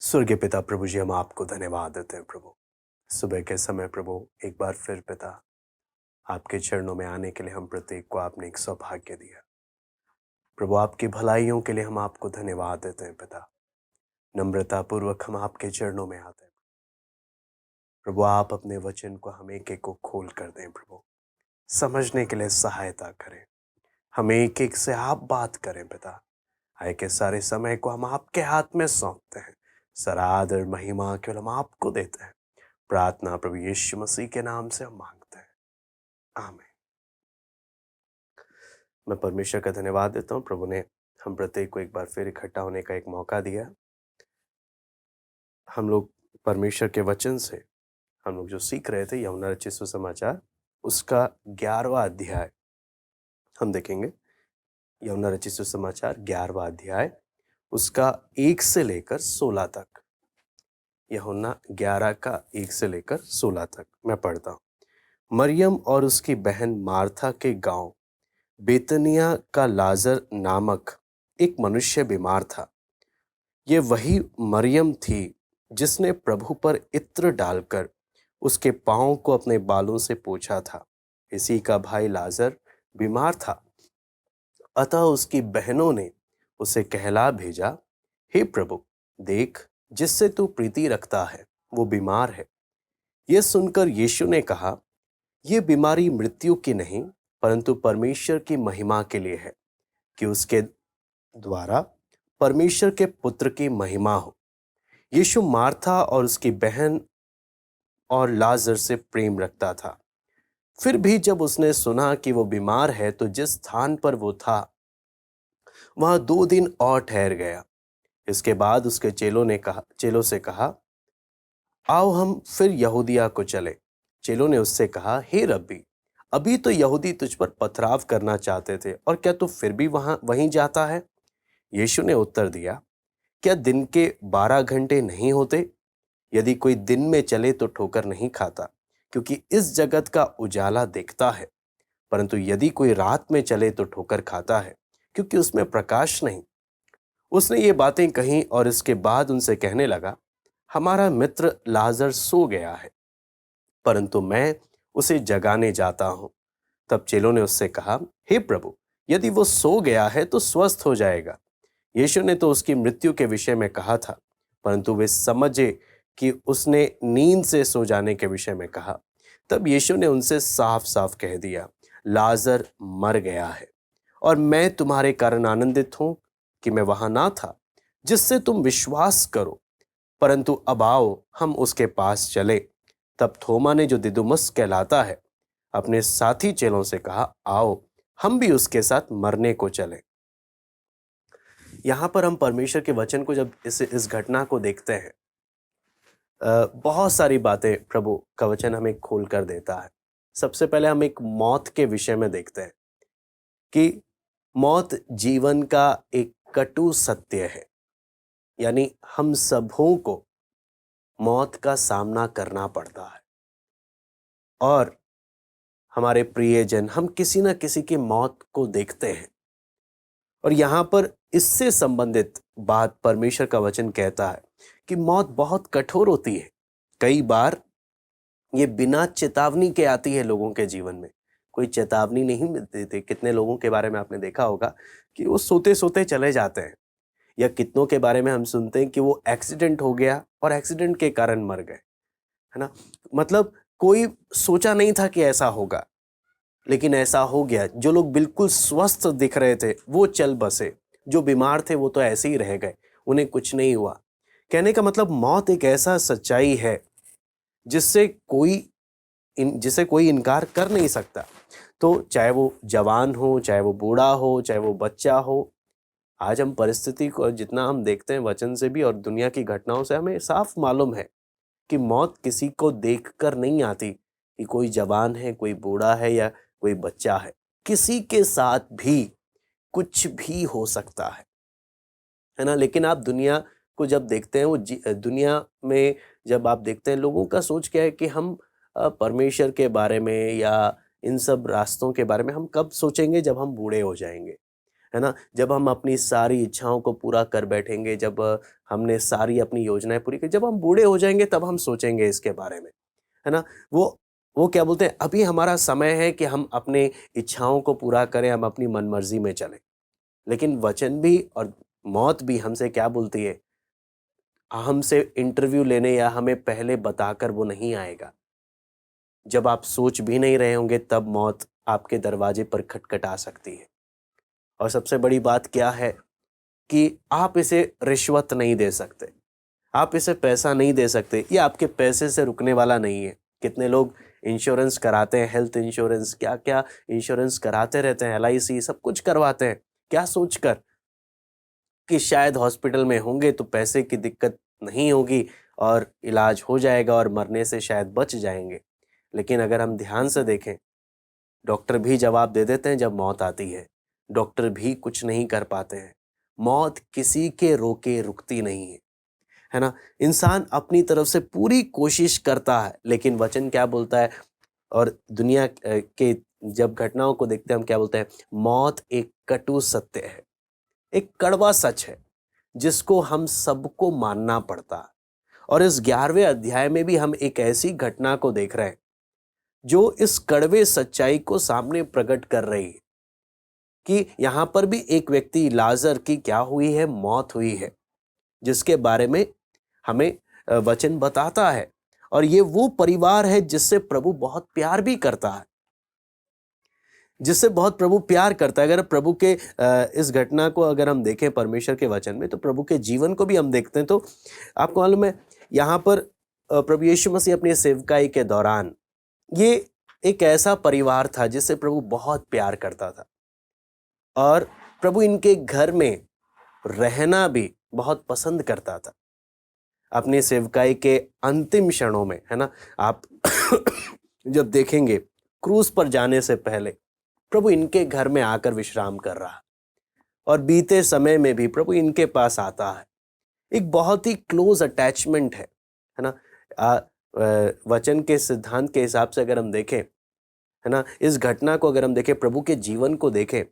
स्वर्गीय पिता प्रभु जी, हम आपको धन्यवाद देते हैं प्रभु। सुबह के समय प्रभु एक बार फिर पिता आपके चरणों में आने के लिए हम प्रत्येक को आपने एक सौभाग्य दिया। प्रभु आपकी भलाइयों के लिए हम आपको धन्यवाद देते हैं पिता। नम्रता पूर्वक हम आपके चरणों में आते हैं। प्रभु आप अपने वचन को हम एक एक को खोल कर दें प्रभु, समझने के लिए सहायता करें। हमें एक एक से आप बात करें पिता। आए के सारे समय को हम आपके हाथ में सौंपते हैं। सारा आदर महिमा केवल हम आपको देते हैं। प्रार्थना प्रभु यीशु मसीह के नाम से हम मांगते हैं, आमीन। मैं परमेश्वर का धन्यवाद देता हूँ। प्रभु ने हम प्रत्येक को एक बार फिर इकट्ठा होने का एक मौका दिया। हम लोग परमेश्वर के वचन से हम लोग जो सीख रहे थे यूहन्ना रचित सुसमाचार उसका 11वां अध्याय हम देखेंगे। यूहन्ना रचित सुसमाचार 11वां अध्याय उसका 1 से लेकर 16 तक। यूहन्ना 11 का 1 से लेकर 16 तक मैं पढ़ता हूँ। मरियम और उसकी बहन मार्था के गांव बेतनिया का लाजर नामक एक मनुष्य बीमार था। ये वही मरियम थी जिसने प्रभु पर इत्र डालकर उसके पांव को अपने बालों से पोंछा था। इसी का भाई लाजर बीमार था। अतः उसकी बहनों ने उसे कहला भेजा, हे प्रभु, देख, जिससे तू प्रीति रखता है वो बीमार है। यह सुनकर यीशु ने कहा, यह बीमारी मृत्यु की नहीं परंतु परमेश्वर की महिमा के लिए है, कि उसके द्वारा परमेश्वर के पुत्र की महिमा हो। यीशु मार्था और उसकी बहन और लाजर से प्रेम रखता था। फिर भी जब उसने सुना कि वो बीमार है तो जिस स्थान पर वो था वहां 2 दिन और ठहर गया। इसके बाद उसके चेलों से कहा, आओ हम फिर यहूदिया को चले। चेलों ने उससे कहा, हे रब्बी, अभी तो यहूदी तुझ पर पथराव करना चाहते थे और क्या तू फिर भी वहीं जाता है? यीशु ने उत्तर दिया, क्या दिन के 12 घंटे नहीं होते? यदि कोई दिन में चले तो ठोकर नहीं खाता, क्योंकि इस जगत का उजाला देखता है। परंतु यदि कोई रात में चले तो ठोकर खाता है, क्योंकि उसमें प्रकाश नहीं। उसने ये बातें कहीं और इसके बाद उनसे कहने लगा, हमारा मित्र लाजर सो गया है, परंतु मैं उसे जगाने जाता हूं। तब चेलों ने उससे कहा, हे प्रभु, यदि वो सो गया है तो स्वस्थ हो जाएगा। यीशु ने तो उसकी मृत्यु के विषय में कहा था, परंतु वे समझे कि उसने नींद से सो जाने के विषय में कहा। तब यीशु ने उनसे साफ साफ कह दिया, लाजर मर गया है और मैं तुम्हारे कारण आनंदित हूं कि मैं वहां ना था, जिससे तुम विश्वास करो। परंतु अब आओ हम उसके पास चले। तब थोमा ने, जो दिदुमुस कहलाता है, अपने साथी चेलों से कहा, आओ हम भी उसके साथ मरने को चले। यहां पर हम परमेश्वर के वचन को जब इस घटना को देखते हैं, बहुत सारी बातें प्रभु का वचन हमें खोल कर देता है। सबसे पहले हम एक मौत के विषय में देखते हैं कि मौत जीवन का एक कटु सत्य है। यानी हम सबों को मौत का सामना करना पड़ता है और हमारे प्रियजन, हम किसी ना किसी की मौत को देखते हैं। और यहां पर इससे संबंधित बात परमेश्वर का वचन कहता है कि मौत बहुत कठोर होती है। कई बार ये बिना चेतावनी के आती है लोगों के जीवन में। कोई चेतावनी नहीं मिलती थी। कितने लोगों के बारे में आपने देखा होगा कि वो सोते सोते चले जाते हैं, या कितनों के बारे में हम सुनते हैं कि वो एक्सीडेंट हो गया और एक्सीडेंट के कारण मर गए, है ना। मतलब कोई सोचा नहीं था कि ऐसा होगा, लेकिन ऐसा हो गया। जो लोग बिल्कुल स्वस्थ दिख रहे थे वो चल बसे, जो बीमार थे वो तो ऐसे ही रह गए, उन्हें कुछ नहीं हुआ। कहने का मतलब मौत एक ऐसा सच्चाई है जिसे कोई इनकार कर नहीं सकता। तो चाहे वो जवान हो, चाहे वो बूढ़ा हो, चाहे वो बच्चा हो, आज हम परिस्थिति को जितना हम देखते हैं वचन से भी और दुनिया की घटनाओं से, हमें साफ मालूम है कि मौत किसी को देखकर नहीं आती कि कोई जवान है, कोई बूढ़ा है या कोई बच्चा है। किसी के साथ भी कुछ भी हो सकता है ना। लेकिन आप दुनिया को जब देखते हैं, दुनिया में जब आप देखते हैं, लोगों का सोच क्या है कि हम परमेश्वर के बारे में या इन सब रास्तों के बारे में हम कब सोचेंगे, जब हम बूढ़े हो जाएंगे। है ना? जब हम अपनी सारी इच्छाओं को पूरा कर बैठेंगे, जब हमने सारी अपनी योजनाएँ पूरी की, जब हम बूढ़े हो जाएँगे तब हम सोचेंगे इसके बारे में, है ना? वो क्या बोलते हैं, अभी हमारा समय है कि हम अपने इच्छाओं को पूरा करें, हम अपनी मनमर्ज़ी में चलें। लेकिन वचन भी और मौत भी हमसे क्या बोलती है? हमसे इंटरव्यू लेने या हमें पहले बताकर वो नहीं आएगा। जब आप सोच भी नहीं रहे होंगे तब मौत आपके दरवाजे पर खटखटा सकती है। और सबसे बड़ी बात क्या है कि आप इसे रिश्वत नहीं दे सकते। आप इसे पैसा नहीं दे सकते, ये आपके पैसे से रुकने वाला नहीं है। कितने लोग इंश्योरेंस कराते हैं, हेल्थ इंश्योरेंस, क्या-क्या इंश्योरेंस कराते रहते हैं, एलआईसी सब कुछ करवाते हैं। क्या सोचकर कि शायद हॉस्पिटल में होंगे तो पैसे की दिक्कत नहीं होगी और इलाज हो जाएगा और मरने से शायद बच जाएँगे। लेकिन अगर हम ध्यान से देखें, डॉक्टर भी जवाब दे देते हैं जब मौत आती है। डॉक्टर भी कुछ नहीं कर पाते हैं। मौत किसी के रोके रुकती नहीं है ना? इंसान अपनी तरफ से पूरी कोशिश करता है, लेकिन वचन क्या बोलता है और दुनिया के जब घटनाओं को देखते हैं हम क्या बोलते हैं? मौत एक कटु सत्य है, एक कड़वा सच है, जिसको हम सबको मानना पड़ता है। और इस 11वें अध्याय में भी हम एक ऐसी घटना को देख रहे हैं, जो इस कड़वे सच्चाई को सामने प्रकट कर रही है कि यहाँ पर भी एक व्यक्ति लाजर की क्या हुई है? मौत हुई है, जिसके बारे में हमें वचन बताता है। और ये वो परिवार है जिससे प्रभु बहुत प्यार भी करता है, जिससे बहुत प्रभु प्यार करता है। अगर प्रभु के इस घटना को अगर हम देखें परमेश्वर के वचन में, तो प्रभु के जीवन को भी हम देखते हैं तो आपको मालूम है यहाँ पर प्रभु यीशु मसीह अपनी सेवकाई के दौरान ये एक ऐसा परिवार था जिससे प्रभु बहुत प्यार करता था और प्रभु इनके घर में रहना भी बहुत पसंद करता था। अपनी सेवकाई के अंतिम क्षणों में, है ना, आप जब देखेंगे क्रूस पर जाने से पहले प्रभु इनके घर में आकर विश्राम कर रहा है और बीते समय में भी प्रभु इनके पास आता है। एक बहुत ही क्लोज अटैचमेंट है ना? वचन के सिद्धांत के हिसाब से अगर हम देखें, है ना, इस घटना को अगर हम देखें, प्रभु के जीवन को देखें,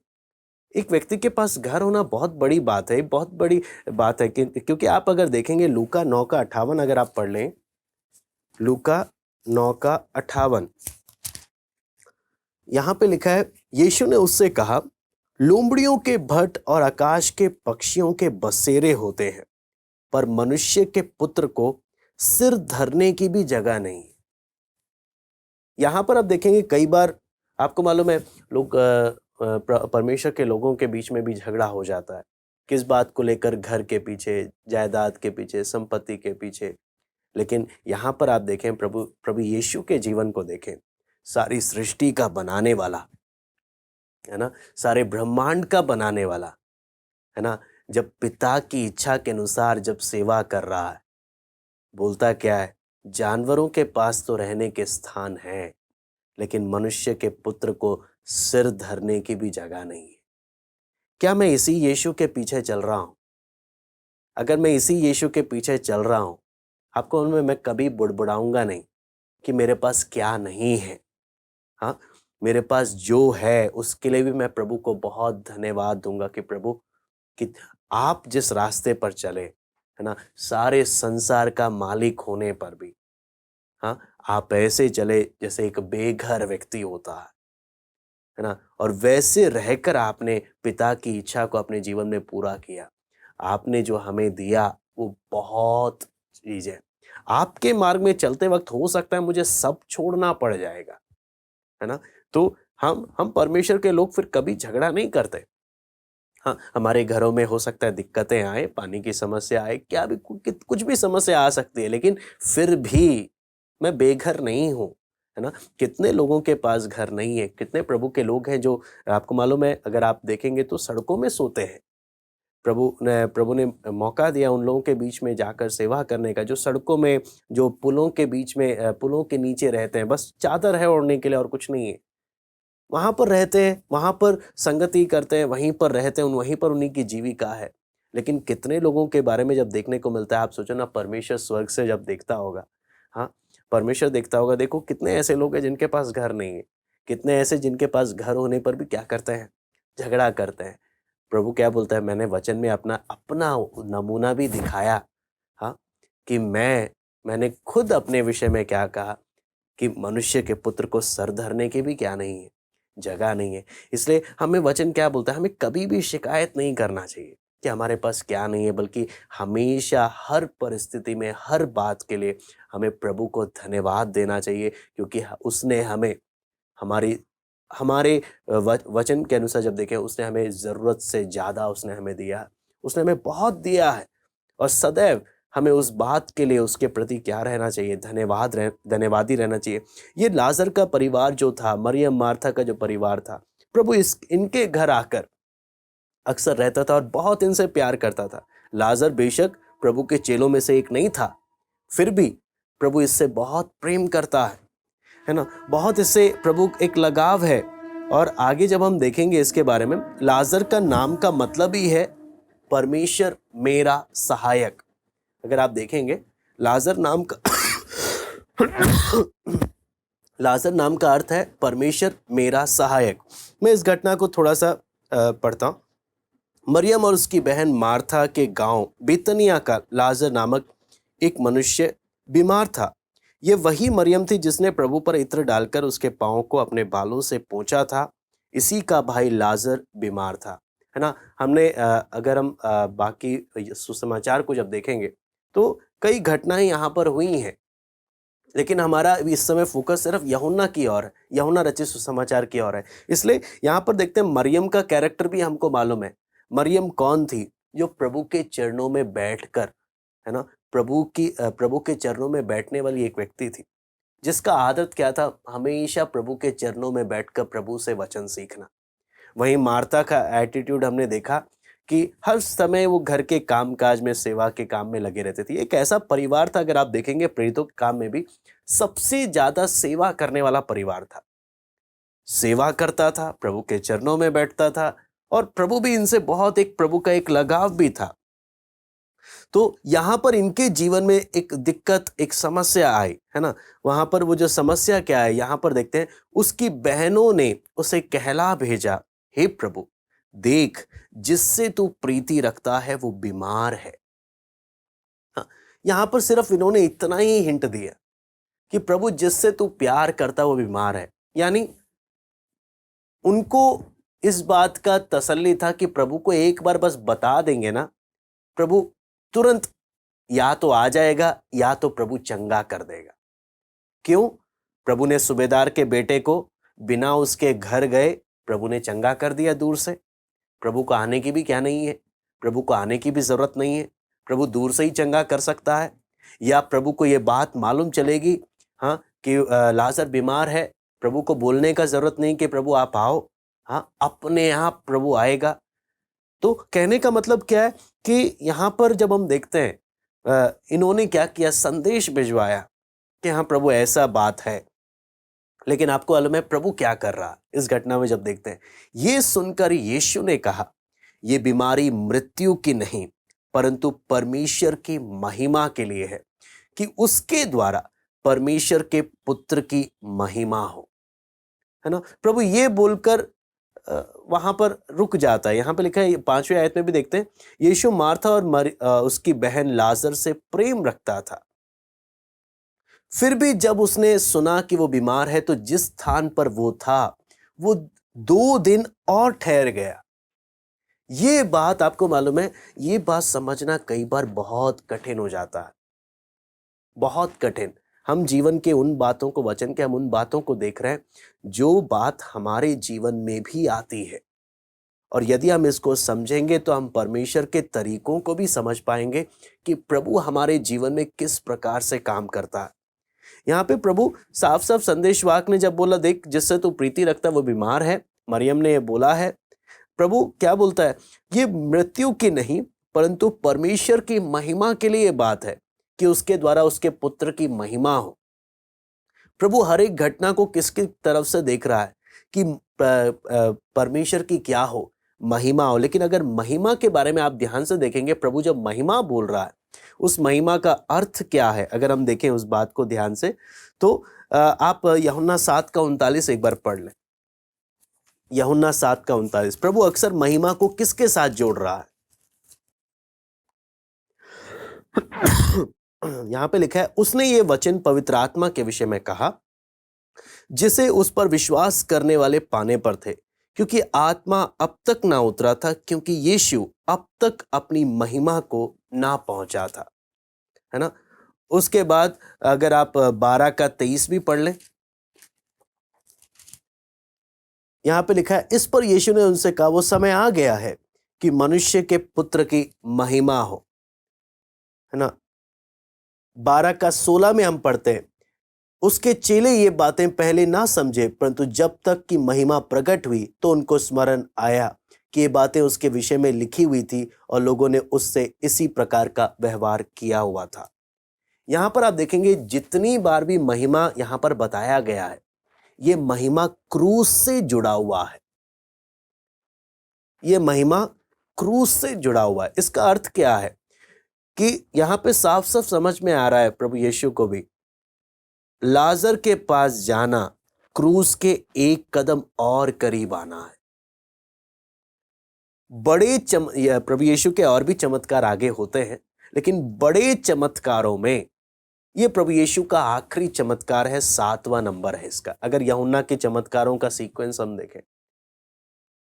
एक व्यक्ति के पास घर होना बहुत बड़ी बात है, बहुत बड़ी बात है क्योंकि आप अगर देखेंगे लूका 9 का 58 अगर आप पढ़ लें, लूका 9 का 58 यहाँ पे लिखा है, यीशु ने उससे कहा, लोमड़ियों के भट्ट और आकाश के पक्षियों के बसेरे होते हैं, पर मनुष्य के पुत्र को सिर धरने की भी जगह नहीं। यहां पर आप देखेंगे कई बार आपको मालूम है लोग परमेश्वर के लोगों के बीच में भी झगड़ा हो जाता है। किस बात को लेकर? घर के पीछे, जायदाद के पीछे, संपत्ति के पीछे। लेकिन यहाँ पर आप देखें प्रभु यीशु के जीवन को देखें, सारी सृष्टि का बनाने वाला, है ना, सारे ब्रह्मांड का बनाने वाला, है ना, जब पिता की इच्छा के अनुसार जब सेवा कर रहा है, बोलता क्या है? जानवरों के पास तो रहने के स्थान है, लेकिन मनुष्य के पुत्र को सिर धरने की भी जगह नहीं है। क्या मैं इसी यीशु के पीछे चल रहा हूं? अगर मैं इसी यीशु के पीछे चल रहा हूं, आपको उनमें मैं कभी बुड़बुड़ाऊंगा नहीं कि मेरे पास क्या नहीं है। हाँ, मेरे पास जो है उसके लिए भी मैं प्रभु को बहुत धन्यवाद दूंगा कि प्रभु कि आप जिस रास्ते पर चले, है ना, सारे संसार का मालिक होने पर भी, हाँ, आप ऐसे चले जैसे एक बेघर व्यक्ति होता है ना, और वैसे रहकर आपने पिता की इच्छा को अपने जीवन में पूरा किया। आपने जो हमें दिया वो बहुत चीज है। आपके मार्ग में चलते वक्त हो सकता है मुझे सब छोड़ना पड़ जाएगा, है ना? तो हम परमेश्वर के लोग फिर कभी झगड़ा नहीं करते। हाँ, हमारे घरों में हो सकता है दिक्कतें आए, पानी की समस्या आए, क्या भी कुछ भी समस्या आ सकती है, लेकिन फिर भी मैं बेघर नहीं हूँ, है ना? कितने लोगों के पास घर नहीं है, कितने प्रभु के लोग हैं जो आपको मालूम है अगर आप देखेंगे तो सड़कों में सोते हैं। प्रभु ने मौका दिया उन लोगों के बीच में जाकर सेवा करने का, जो सड़कों में, जो पुलों के बीच में पुलों के नीचे रहते हैं, बस चादर है ओढ़ने के लिए और कुछ नहीं है। वहाँ पर रहते हैं, वहाँ पर संगति करते हैं, वहीं पर रहते हैं, वहीं पर उन्हीं की जीविका है। लेकिन कितने लोगों के बारे में जब देखने को मिलता है, आप सोचो ना, परमेश्वर स्वर्ग से जब देखता होगा, हाँ, परमेश्वर देखता होगा, देखो कितने ऐसे लोग हैं जिनके पास घर नहीं है, कितने ऐसे जिनके पास घर होने पर भी क्या करते हैं? झगड़ा करते हैं। प्रभु क्या बोलता है, मैंने वचन में अपना अपना नमूना भी दिखाया, हाँ, कि मैंने खुद अपने विषय में क्या कहा कि मनुष्य के पुत्र को सर धरने की भी क्या नहीं है, जगह नहीं है। इसलिए हमें वचन क्या बोलता है, हमें कभी भी शिकायत नहीं करना चाहिए कि हमारे पास क्या नहीं है, बल्कि हमेशा हर परिस्थिति में हर बात के लिए हमें प्रभु को धन्यवाद देना चाहिए, क्योंकि उसने हमें हमारी हमारे वचन के अनुसार जब देखें, उसने हमें ज़रूरत से ज़्यादा उसने हमें दिया है। उसने हमें बहुत दिया है और सदैव हमें उस बात के लिए उसके प्रति क्या रहना चाहिए, धन्यवादी रहना चाहिए। ये लाज़र का परिवार जो था, मरियम मार्था का जो परिवार था, प्रभु इनके घर आकर अक्सर रहता था और बहुत इनसे प्यार करता था। लाज़र बेशक प्रभु के चेलों में से एक नहीं था, फिर भी प्रभु इससे बहुत प्रेम करता है ना, बहुत इससे प्रभु एक लगाव है। और आगे जब हम देखेंगे इसके बारे में, लाज़र का नाम का मतलब ही है परमेश्वर मेरा सहायक। अगर आप देखेंगे लाज़र नाम का लाज़र नाम का अर्थ है परमेश्वर मेरा सहायक। मैं इस घटना को थोड़ा सा पढ़ता हूँ। मरियम और उसकी बहन मार्था के गांव बेतनिया का लाज़र नामक एक मनुष्य बीमार था। ये वही मरियम थी जिसने प्रभु पर इत्र डालकर उसके पांवों को अपने बालों से पोंछा था। इसी का भाई लाज़र बीमार था, है ना। हमने अगर हम बाकी सुसमाचार को जब देखेंगे तो कई घटनाएं यहाँ पर हुई हैं, लेकिन हमारा इस समय फोकस सिर्फ यूहन्ना की ओर है, यूहन्ना रचित सुसमाचार की ओर है। इसलिए यहाँ पर देखते हैं मरियम का कैरेक्टर भी हमको मालूम है। मरियम कौन थी? जो प्रभु के चरणों में बैठकर, है ना, प्रभु के चरणों में बैठने वाली एक व्यक्ति थी, जिसका आदत क्या था, हमेशा प्रभु के चरणों में बैठकर प्रभु से वचन सीखना। वहीं मार्था का एटीट्यूड हमने देखा कि हर समय वो घर के कामकाज में, सेवा के काम में लगे रहते थे। एक ऐसा परिवार था, अगर आप देखेंगे प्रेरितों के काम में भी सबसे ज्यादा सेवा करने वाला परिवार था। सेवा करता था, प्रभु के चरणों में बैठता था, और प्रभु भी इनसे बहुत प्रभु का एक लगाव भी था। तो यहां पर इनके जीवन में एक दिक्कत, एक समस्या आई, है ना। वहां पर वो जो समस्या क्या है, यहां पर देखते हैं, उसकी बहनों ने उसे कहला भेजा, हे प्रभु देख, जिससे तू प्रीति रखता है वो बीमार है। हाँ, यहां पर सिर्फ इन्होंने इतना ही हिंट दिया कि प्रभु जिससे तू प्यार करता है वो बीमार है। यानी उनको इस बात का तसल्ली था कि प्रभु को एक बार बस बता देंगे ना, प्रभु तुरंत या तो आ जाएगा या तो प्रभु चंगा कर देगा। क्यों? प्रभु ने सूबेदार के बेटे को बिना उसके घर गए प्रभु ने चंगा कर दिया दूर से। प्रभु को आने की भी क्या नहीं है, प्रभु को आने की भी जरूरत नहीं है, प्रभु दूर से ही चंगा कर सकता है। या प्रभु को यह बात मालूम चलेगी, हाँ, कि लाज़र बीमार है, प्रभु को बोलने का जरूरत नहीं कि प्रभु आप आओ, हाँ, अपने आप प्रभु आएगा। तो कहने का मतलब क्या है कि यहां पर जब हम देखते हैं, इन्होंने क्या किया, संदेश भिजवाया कि हाँ प्रभु ऐसा बात है। लेकिन आपको मालूम है प्रभु क्या कर रहा इस घटना में जब देखते हैं, ये सुनकर यीशु ने कहा, ये बीमारी मृत्यु की नहीं परंतु परमेश्वर की महिमा के लिए है, कि उसके द्वारा परमेश्वर के पुत्र की महिमा हो, है ना। प्रभु ये बोलकर वहां पर रुक जाता है। यहां पे लिखा है 5वें आयत में भी देखते हैं, यीशु मार्था और उसकी बहन लाजर से प्रेम रखता था। फिर भी जब उसने सुना कि वो बीमार है तो जिस स्थान पर वो था वो 2 दिन और ठहर गया। ये बात आपको मालूम है, ये बात समझना कई बार बहुत कठिन हो जाता है, बहुत कठिन। हम जीवन के उन बातों को, वचन के हम उन बातों को देख रहे हैं जो बात हमारे जीवन में भी आती है, और यदि हम इसको समझेंगे तो हम परमेश्वर के तरीकों को भी समझ पाएंगे कि प्रभु हमारे जीवन में किस प्रकार से काम करता है। यहाँ पे प्रभु साफ साफ संदेशवाहक ने जब बोला, देख जिससे तू प्रीति रखता है वो बीमार है, मरियम ने ये बोला है, प्रभु क्या बोलता है, ये मृत्यु की नहीं परंतु परमेश्वर की महिमा के लिए बात है, कि उसके द्वारा उसके पुत्र की महिमा हो। प्रभु हर एक घटना को किसकी तरफ से देख रहा है, कि परमेश्वर की क्या हो, महिमा हो। लेकिन अगर महिमा के बारे में आप ध्यान से देखेंगे, प्रभु जब महिमा बोल रहा है उस महिमा का अर्थ क्या है, अगर हम देखें उस बात को ध्यान से, तो आप यूहन्ना 7:39 एक बार पढ़ लें। यूहन्ना 7:39। प्रभु अक्सर महिमा को किसके साथ जोड़ रहा है? यहां पे लिखा है, उसने ये वचन पवित्र आत्मा के विषय में कहा जिसे उस पर विश्वास करने वाले पाने पर थे, क्योंकि आत्मा अब तक ना उतरा था, क्योंकि यीशु अब तक अपनी महिमा को ना पहुंचा था। है ना? उसके बाद अगर आप 12:23 भी पढ़ लें, यहां पे लिखा है, इस पर यीशु ने उनसे कहा, वो समय आ गया है कि मनुष्य के पुत्र की महिमा हो। है ना? 12:16 में हम पढ़ते हैं, उसके चेले ये बातें पहले ना समझे, परंतु जब तक कि महिमा प्रकट हुई तो उनको स्मरण आया कि ये बातें उसके विषय में लिखी हुई थी और लोगों ने उससे इसी प्रकार का व्यवहार किया हुआ था। यहां पर आप देखेंगे जितनी बार भी महिमा यहां पर बताया गया है, ये महिमा क्रूस से जुड़ा हुआ है। ये महिमा क्रूस से जुड़ा हुआ है। इसका अर्थ क्या है कि यहां पे साफ साफ समझ में आ रहा है प्रभु यीशु को भी, लाजर के पास जाना क्रूस के एक कदम और करीब आना है। प्रभु यीशु के और भी चमत्कार आगे होते हैं, लेकिन बड़े चमत्कारों में ये प्रभु यीशु का आखिरी चमत्कार है, 7वां नंबर है इसका। अगर यूहन्ना के चमत्कारों का सीक्वेंस हम देखें,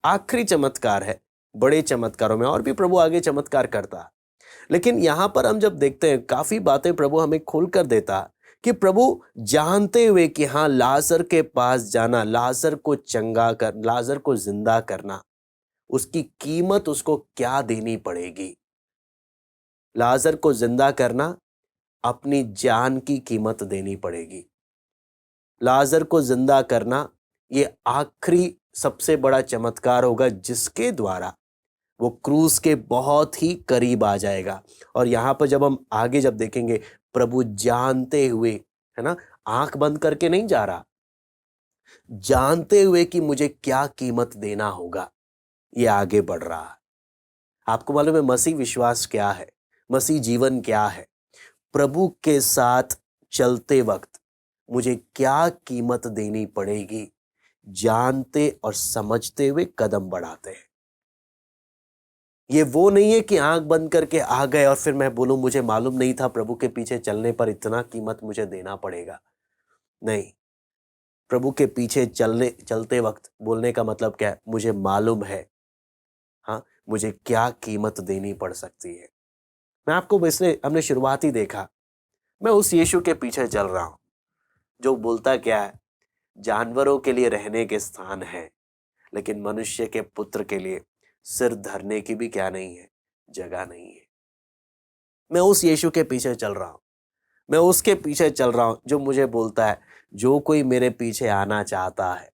आखिरी चमत्कार है बड़े चमत्कारों में। और भी प्रभु आगे चमत्कार करता है, लेकिन यहां पर हम जब देखते हैं काफी बातें प्रभु हमें खोल कर देता है कि प्रभु जानते हुए कि हाँ, लाजर के पास जाना, लाजर को चंगा कर, लाजर को जिंदा करना, उसकी कीमत उसको क्या देनी पड़ेगी। लाजर को जिंदा करना अपनी जान की कीमत देनी पड़ेगी। लाजर को जिंदा करना ये आखिरी सबसे बड़ा चमत्कार होगा जिसके द्वारा वो क्रूस के बहुत ही करीब आ जाएगा। और यहां पर जब हम आगे जब देखेंगे, प्रभु जानते हुए, है ना, आंख बंद करके नहीं जा रहा, जानते हुए कि मुझे क्या कीमत देना होगा, ये आगे बढ़ रहा है। आपको मालूम है मसीह विश्वास क्या है, मसीह जीवन क्या है? प्रभु के साथ चलते वक्त मुझे क्या कीमत देनी पड़ेगी, जानते और समझते हुए कदम बढ़ाते हैं। ये वो नहीं है कि आंख बंद करके आ गए और फिर मैं बोलूं मुझे मालूम नहीं था प्रभु के पीछे चलने पर इतना कीमत मुझे देना पड़ेगा। नहीं, प्रभु के पीछे चलते वक्त बोलने का मतलब क्या है? मुझे मालूम है, हाँ, मुझे क्या कीमत देनी पड़ सकती है। मैं आपको इसलिए हमने शुरुआत ही देखा, मैं उस यीशु के पीछे चल रहा हूं जो बोलता क्या है, जानवरों के लिए रहने के स्थान है, लेकिन मनुष्य के पुत्र के लिए सिर धरने की भी क्या नहीं है, जगह नहीं है। मैं उस यीशु के पीछे चल रहा हूं, मैं उसके पीछे चल रहा हूं जो मुझे बोलता है, जो कोई मेरे पीछे आना चाहता है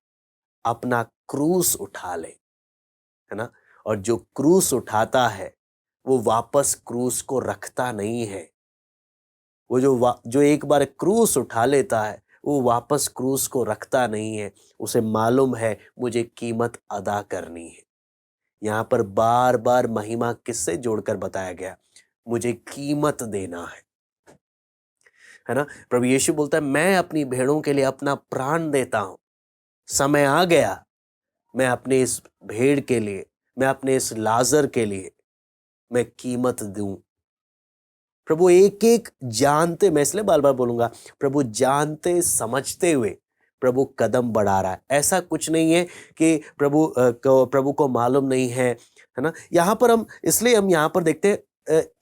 अपना क्रूस उठा ले, है ना। और जो क्रूस उठाता है वो वापस क्रूस को रखता नहीं है। वो जो एक बार क्रूस उठा लेता है वो वापस क्रूस को रखता नहीं है। उसे मालूम है मुझे कीमत अदा करनी है। यहाँ पर बार बार महिमा किससे जोड़कर बताया गया, मुझे कीमत देना है ना। प्रभु यीशु बोलता है, मैं अपनी भेड़ों के लिए अपना प्राण देता हूं। समय आ गया, मैं अपने इस भेड़ के लिए, मैं अपने इस लाजर के लिए मैं कीमत दूं। प्रभु एक एक जानते, मैं इसलिए बार बार बोलूंगा, प्रभु जानते समझते हुए प्रभु कदम बढ़ा रहा है। ऐसा कुछ नहीं है कि प्रभु को मालूम नहीं है ना। यहां पर हम यहाँ पर देखते हैं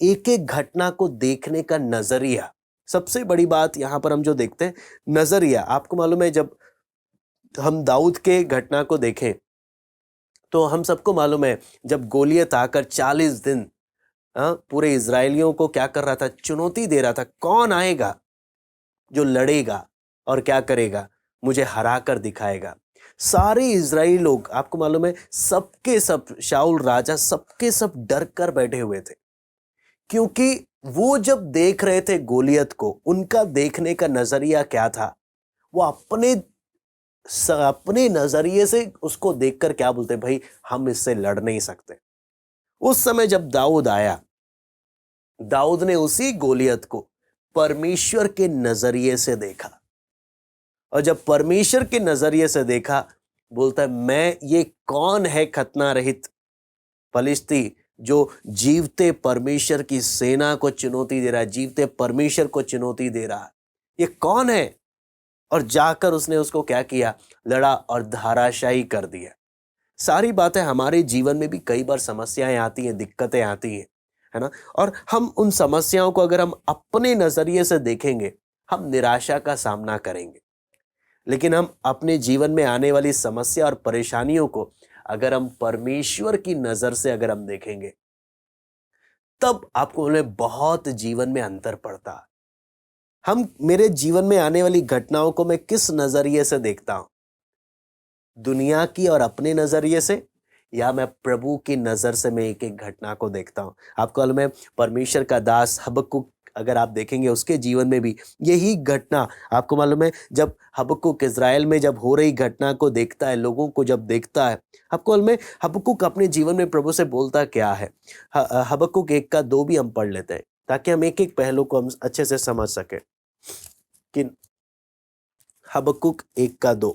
एक एक घटना को देखने का नजरिया। सबसे बड़ी बात यहां पर हम जो देखते हैं नजरिया। आपको मालूम है जब हम दाऊद के घटना को देखें तो हम सबको मालूम है जब गोलियत आकर 40 दिन पूरे इजरायलियों को क्या कर रहा था, चुनौती दे रहा था, कौन आएगा जो लड़ेगा और क्या करेगा, मुझे हरा कर दिखाएगा। सारे इजरायली लोग, आपको मालूम है, सबके सब शाऊल राजा सबके सब डर कर बैठे हुए थे, क्योंकि वो जब देख रहे थे गोलियत को, उनका देखने का नजरिया क्या था, वो अपने नजरिए से उसको देखकर क्या बोलते, भाई हम इससे लड़ नहीं सकते। उस समय जब दाऊद आया, दाऊद ने उसी गोलियत को परमेश्वर के नजरिए से देखा, और जब परमेश्वर के नजरिए से देखा बोलता है मैं, ये कौन है खतना रहित फलिश्ती जो जीवते परमेश्वर की सेना को चुनौती दे रहा है, जीवते परमेश्वर को चुनौती दे रहा है, ये कौन है? और जाकर उसने उसको क्या किया? लड़ा और धराशायी कर दिया। सारी बातें हमारे जीवन में भी कई बार समस्याएं आती हैं, दिक्कतें आती हैं, है ना? और हम उन समस्याओं को अगर हम अपने नजरिए से देखेंगे, हम निराशा का सामना करेंगे। लेकिन हम अपने जीवन में आने वाली समस्या और परेशानियों को अगर हम परमेश्वर की नजर से अगर हम देखेंगे, तब आपको उन्हें बहुत जीवन में अंतर पड़ता है। हम मेरे जीवन में आने वाली घटनाओं को मैं किस नजरिए से देखता हूं? दुनिया की और अपने नजरिए से, या मैं प्रभु की नजर से मैं एक एक घटना को देखता हूं? आपको मालूम है, परमेश्वर का दास हबक्कुक अगर आप देखेंगे उसके जीवन में भी यही घटना, आपको मालूम है, जब हबक्कुक इज़राइल में जब हो रही घटना को देखता है, लोगों को जब देखता है, आपको मालूम है हबक्कुक अपने जीवन में प्रभु से बोलता क्या है? हबक्कुक 1 का 2 भी हम पढ़ लेते हैं ताकि हम एक एक पहलू को हम अच्छे से समझ सके। कि हबक्कुक 1 का 2,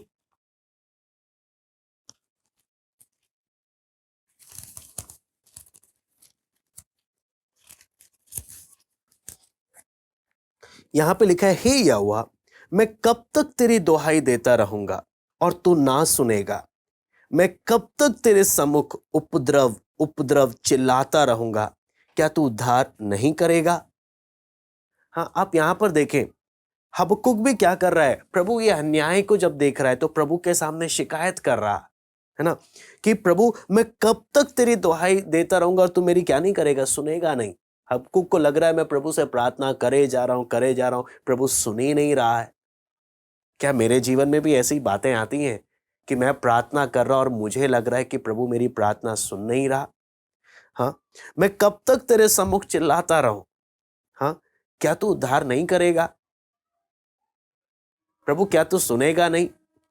यहां पे लिखा है, हे यहोवा, मैं कब तक तेरी दुहाई देता रहूंगा और तू ना सुनेगा? मैं कब तक तेरे सम्मुख उपद्रव उपद्रव चिल्लाता रहूंगा, क्या तू उद्धार नहीं करेगा? हाँ, आप यहां पर देखें, हबक्कुक भी क्या कर रहा है? प्रभु ये अन्याय को जब देख रहा है तो प्रभु के सामने शिकायत कर रहा है ना, कि प्रभु मैं कब तक तेरी दुहाई देता रहूंगा और तू मेरी क्या नहीं करेगा? सुनेगा नहीं। हबक्कुक को लग रहा है मैं प्रभु से प्रार्थना करे जा रहा हूं, प्रभु सुन ही नहीं रहा है। क्या मेरे जीवन में भी ऐसी बातें आती हैं कि मैं प्रार्थना कर रहा और मुझे लग रहा है कि प्रभु मेरी प्रार्थना सुन नहीं रहा? हाँ, मैं कब तक तेरे सम्मुख चिल्लाता रहूं? हाँ, क्या तू उद्धार नहीं करेगा? प्रभु क्या तू सुनेगा नहीं?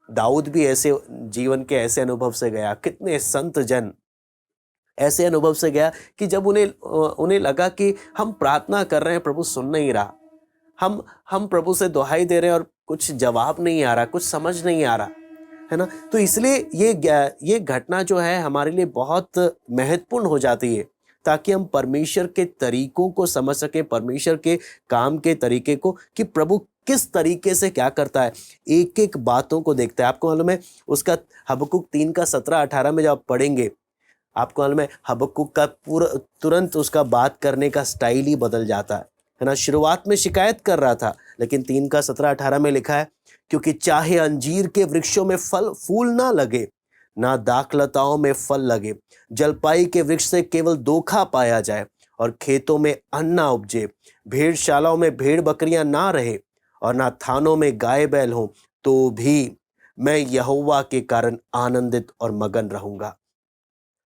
दाऊद भी ऐसे जीवन के ऐसे अनुभव से गया, कितने संत जन ऐसे अनुभव से गया कि जब उन्हें लगा कि हम प्रार्थना कर रहे हैं, प्रभु सुन नहीं रहा, हम प्रभु से दुहाई दे रहे हैं और कुछ जवाब नहीं आ रहा, कुछ समझ नहीं आ रहा, है ना? तो इसलिए ये घटना जो है हमारे लिए बहुत महत्वपूर्ण हो जाती है, ताकि हम परमेश्वर के तरीकों को समझ सके, परमेश्वर के काम के तरीके को, कि प्रभु किस तरीके से क्या करता है, एक एक बातों को देखता है। आपको मालूम है उसका हबक्कुक 3 का 17-18 में जब आप पढ़ेंगे, आपको मालूम है हबक्कुक का पूरा तुरंत उसका बात करने का स्टाइल ही बदल जाता है ना? शुरुआत में शिकायत कर रहा था, लेकिन 3 का 17-18 में लिखा है, क्योंकि चाहे अंजीर के वृक्षों में फल फूल ना लगे, ना दाखलताओं में फल लगे, जलपाई के वृक्ष से केवल दोखा पाया जाए और खेतों में अन्न ना उपजे, भेड़शालाओं में भेड़ बकरियां ना रहे और ना थानों में गाय बैल हों, तो भी मैं यहोवा के कारण आनंदित और मगन रहूंगा,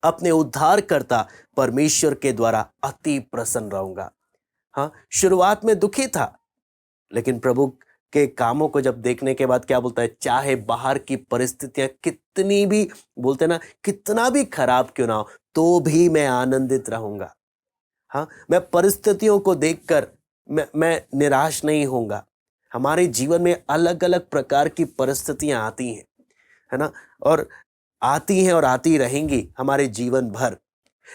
अपने उद्धारकर्ता परमेश्वर के द्वारा अति प्रसन्न रहूंगा। हाँ, शुरुआत में दुखी था, लेकिन प्रभु के कामों को जब देखने के बाद क्या बोलता है, चाहे बाहर की परिस्थितियां कितनी भी, बोलते ना, कितना भी खराब क्यों ना हो, तो भी मैं आनंदित रहूंगा। हाँ, मैं परिस्थितियों को देखकर मैं निराश नहीं होऊंगा। हमारे जीवन में अलग अलग प्रकार की परिस्थितियां आती हैं, है ना, और आती हैं और आती रहेंगी हमारे जीवन भर।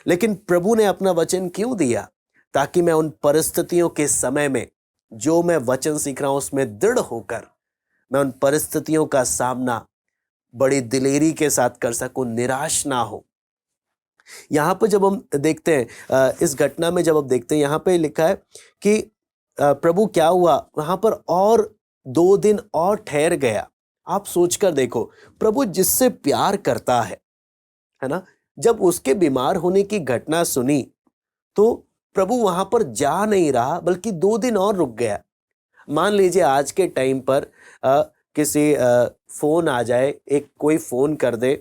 लेकिन प्रभु ने अपना वचन क्यों दिया? ताकि मैं उन परिस्थितियों के समय में जो मैं वचन सीख रहा हूं उसमें दृढ़ होकर मैं उन परिस्थितियों का सामना बड़ी दिलेरी के साथ कर सकूं, निराश ना हो। यहां पर जब हम देखते हैं, इस घटना में जब हम देखते हैं, यहां पे लिखा है कि प्रभु क्या हुआ वहां पर, और 2 दिन और ठहर गया। आप सोचकर देखो, प्रभु जिससे प्यार करता है ना, जब उसके बीमार होने की घटना सुनी तो प्रभु वहां पर जा नहीं रहा, बल्कि 2 दिन और रुक गया। मान लीजिए आज के टाइम पर किसी फोन आ जाए, एक कोई फोन कर दे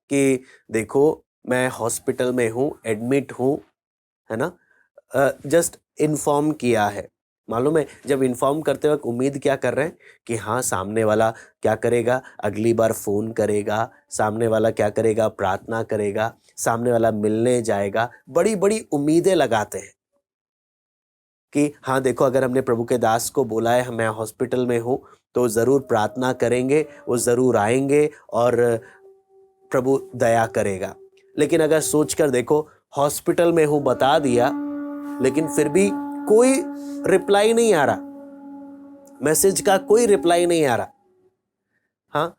कि देखो मैं हॉस्पिटल में हूँ, एडमिट हूँ, है ना, जस्ट इन्फॉर्म किया है। मालूम है जब इन्फॉर्म करते वक्त उम्मीद क्या कर रहे हैं कि हाँ, सामने वाला क्या करेगा, अगली बार फोन करेगा, सामने वाला क्या करेगा, प्रार्थना करेगा, सामने वाला मिलने जाएगा, बड़ी बड़ी उम्मीदें लगाते हैं। कि हाँ देखो, अगर हमने प्रभु के दास को बोला है मैं हॉस्पिटल में हूँ तो ज़रूर प्रार्थना करेंगे, वो ज़रूर आएंगे और प्रभु दया करेगा। लेकिन अगर सोच कर देखो, हॉस्पिटल में हूँ बता दिया, लेकिन फिर भी कोई रिप्लाई नहीं आ रहा, मैसेज का कोई रिप्लाई नहीं आ रहा, हाँ,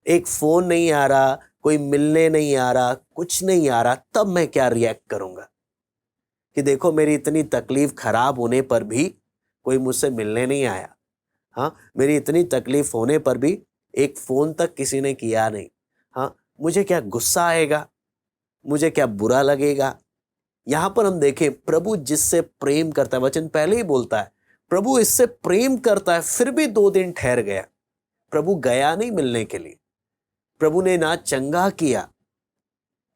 एक फोन नहीं आ रहा, कोई मिलने नहीं आ रहा, कुछ नहीं आ रहा, तब मैं क्या रिएक्ट करूंगा कि देखो मेरी इतनी तकलीफ खराब होने पर भी कोई मुझसे मिलने नहीं आया, हाँ, मेरी इतनी तकलीफ होने पर भी एक फोन तक किसी ने किया नहीं, हाँ, मुझे क्या गुस्सा आएगा, मुझे क्या बुरा लगेगा। यहां पर हम देखें, प्रभु जिससे प्रेम करता है, वचन पहले ही बोलता है प्रभु इससे प्रेम करता है, फिर भी 2 दिन ठहर गया। प्रभु गया नहीं मिलने के लिए, प्रभु ने ना चंगा किया।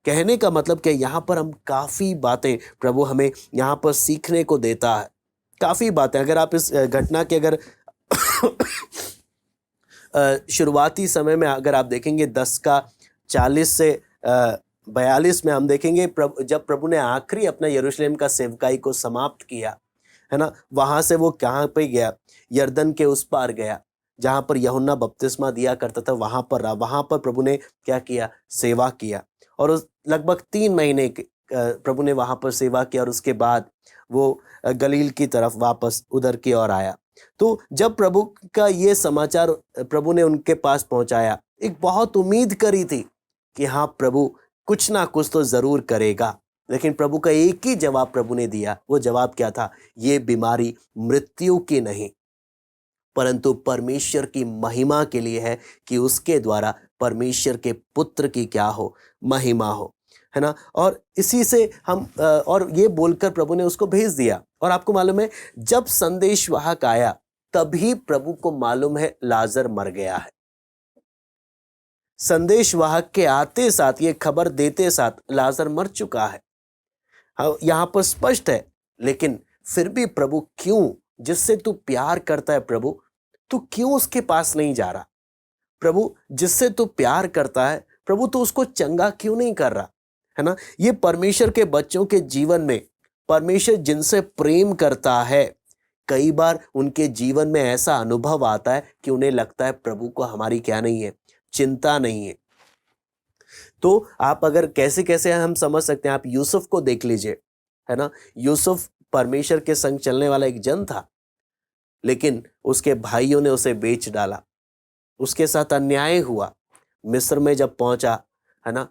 कहने का मतलब क्या, यहां पर हम काफी बातें प्रभु हमें यहां पर सीखने को देता है, काफी बातें। अगर आप इस घटना के अगर शुरुआती समय में अगर आप देखेंगे 10 का 40 से 42 में हम देखेंगे जब प्रभु ने आखिरी अपना यरूशलेम का सेवकाई को समाप्त किया, है ना, वहां से वो कहाँ पे गया, यरदन के उस पार गया जहां पर यूहन्ना बपतिस्मा दिया करता था, वहां पर रहा। वहां पर प्रभु ने क्या किया, सेवा किया। और उस लगभग 3 महीने प्रभु ने वहां पर सेवा किया और उसके बाद वो गलील की तरफ वापस उधर की ओर आया। तो जब प्रभु का ये समाचार प्रभु ने उनके पास पहुंचाया, एक बहुत उम्मीद करी थी कि हाँ प्रभु कुछ ना कुछ तो जरूर करेगा। लेकिन प्रभु का एक ही जवाब प्रभु ने दिया। वो जवाब क्या था, ये बीमारी मृत्यु की नहीं परंतु परमेश्वर की महिमा के लिए है, कि उसके द्वारा परमेश्वर के पुत्र की क्या हो, महिमा हो, है ना। और इसी से हम और ये बोलकर प्रभु ने उसको भेज दिया। और आपको मालूम है, जब संदेशवाहक आया तभी प्रभु को मालूम है लाजर मर गया है। संदेशवाहक के आते साथ, ये खबर देते साथ लाजर मर चुका है। यहां पर स्पष्ट है। लेकिन फिर भी प्रभु क्यों, जिससे तू प्यार करता है प्रभु, तू क्यों उसके पास नहीं जा रहा? प्रभु जिससे तू प्यार करता है प्रभु, तू उसको चंगा क्यों नहीं कर रहा, है ना। ये परमेश्वर के बच्चों के जीवन में, परमेश्वर जिनसे प्रेम करता है, कई बार उनके जीवन में ऐसा अनुभव आता है कि उन्हें लगता है प्रभु को हमारी क्या नहीं है, चिंता नहीं है। तो आप अगर कैसे कैसे हम समझ सकते हैं, आप यूसुफ को देख लीजिए, है ना। यूसुफ परमेश्वर के संग चलने वाला एक जन था, लेकिन उसके भाइयों ने उसे बेच डाला, उसके साथ अन्याय हुआ। मिस्र में जब पहुंचा, है ना,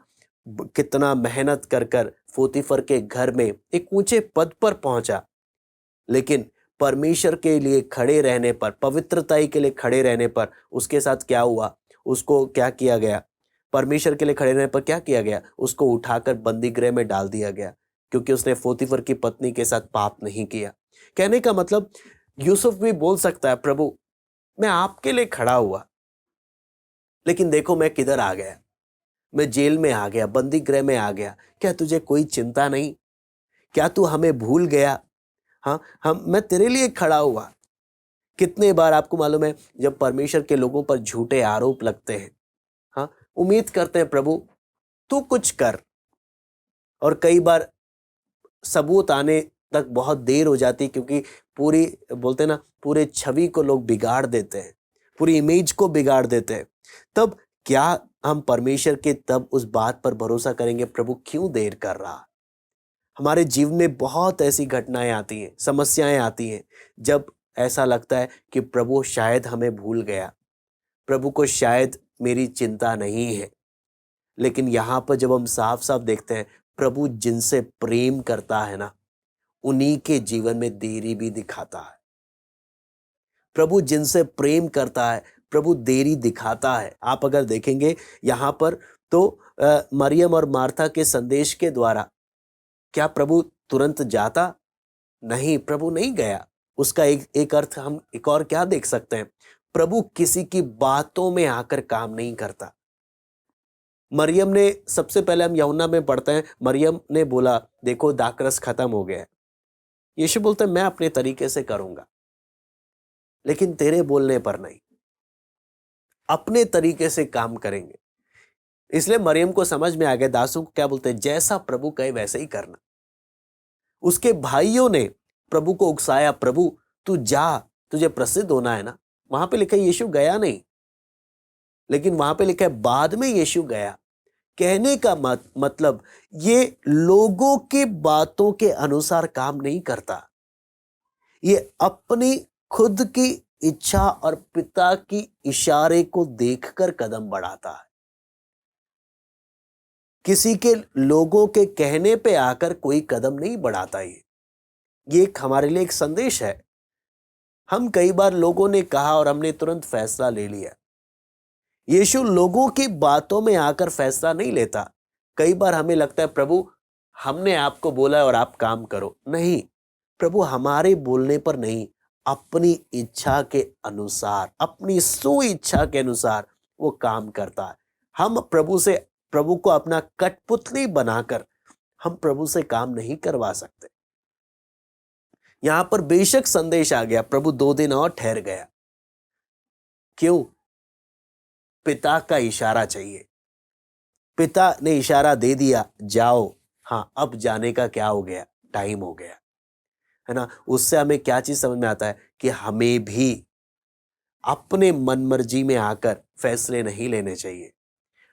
कितना मेहनत कर कर पोतीफर के घर में एक ऊंचे पद पर पहुंचा। लेकिन परमेश्वर के लिए खड़े रहने पर, पवित्रताई के लिए खड़े रहने पर उसके साथ क्या हुआ, उसको क्या किया गया, परमेश्वर के लिए खड़े रहने पर क्या किया गया, उसको उठाकर बंदी गृह में डाल दिया गया, क्योंकि उसने पोतीफर की पत्नी के साथ पाप नहीं किया। कहने का मतलब, यूसुफ भी बोल सकता है प्रभु मैं आपके लिए खड़ा हुआ, लेकिन देखो मैं किधर आ गया, मैं जेल में आ गया, बंदी गृह में आ गया। क्या तुझे कोई चिंता नहीं? क्या तू हमें भूल गया? हाँ, मैं तेरे लिए खड़ा हुआ। कितने बार आपको मालूम है, जब परमेश्वर के लोगों पर झूठे आरोप लगते हैं, हाँ, उम्मीद करते हैं प्रभु तू कुछ कर, और कई बार सबूत आने तक बहुत देर हो जाती, क्योंकि पूरी, बोलते ना, पूरे छवि को लोग बिगाड़ देते हैं, पूरी इमेज को बिगाड़ देते हैं। तब क्या हम परमेश्वर के तब उस बात पर भरोसा करेंगे, प्रभु क्यों देर कर रहा? हमारे जीवन में बहुत ऐसी घटनाएं आती हैं, समस्याएं आती हैं, जब ऐसा लगता है कि प्रभु शायद हमें भूल गया, प्रभु को शायद मेरी चिंता नहीं है। लेकिन यहां पर जब हम साफ साफ देखते हैं, प्रभु जिनसे प्रेम करता है ना, उन्हीं के जीवन में देरी भी दिखाता है। प्रभु जिनसे प्रेम करता है, प्रभु देरी दिखाता है। आप अगर देखेंगे यहां पर, तो मरियम और मार्था के संदेश के द्वारा क्या प्रभु तुरंत जाता? नहीं, प्रभु नहीं गया। उसका एक अर्थ हम एक और क्या देख सकते हैं, प्रभु किसी की बातों में आकर काम नहीं करता। मरियम ने, सबसे पहले हम यूहन्ना में पढ़ते हैं, मरियम ने बोला देखो दाखरस खत्म हो गया है। यीशु बोलते मैं अपने तरीके से करूंगा, लेकिन तेरे बोलने पर नहीं, अपने तरीके से काम करेंगे। इसलिए मरियम को समझ में आ गया, दासों को क्या बोलते हैं, जैसा प्रभु कहे वैसे ही करना। उसके भाइयों ने प्रभु को उकसाया, प्रभु तू जा, तुझे प्रसिद्ध होना है ना। वहां पे लिखा है यीशु गया नहीं, लेकिन वहां पे लिखा है बाद में यीशु गया। कहने का मतलब ये लोगों के बातों के अनुसार काम नहीं करता, ये अपनी खुद की इच्छा और पिता की इशारे को देखकर कदम बढ़ाता है। किसी के लोगों के कहने पे आकर कोई कदम नहीं बढ़ाता। ये एक हमारे लिए एक संदेश है। हम कई बार लोगों ने कहा और हमने तुरंत फैसला ले लिया। यीशु लोगों की बातों में आकर फैसला नहीं लेता। कई बार हमें लगता है प्रभु हमने आपको बोला और आप काम करो। नहीं, प्रभु हमारे बोलने पर नहीं, अपनी इच्छा के अनुसार, अपनी सु इच्छा के अनुसार वो काम करता है। हम प्रभु को अपना कठपुतली बनाकर हम प्रभु से काम नहीं करवा सकते। यहां पर बेशक संदेश आ गया, प्रभु 2 दिन और ठहर गया। क्यों? पिता का इशारा चाहिए। पिता ने इशारा दे दिया, जाओ। हाँ, अब जाने का क्या हो गया? टाइम हो गया, है ना। उससे हमें क्या चीज समझ में आता है कि हमें भी अपने मन मर्जी में आकर फैसले नहीं लेने चाहिए।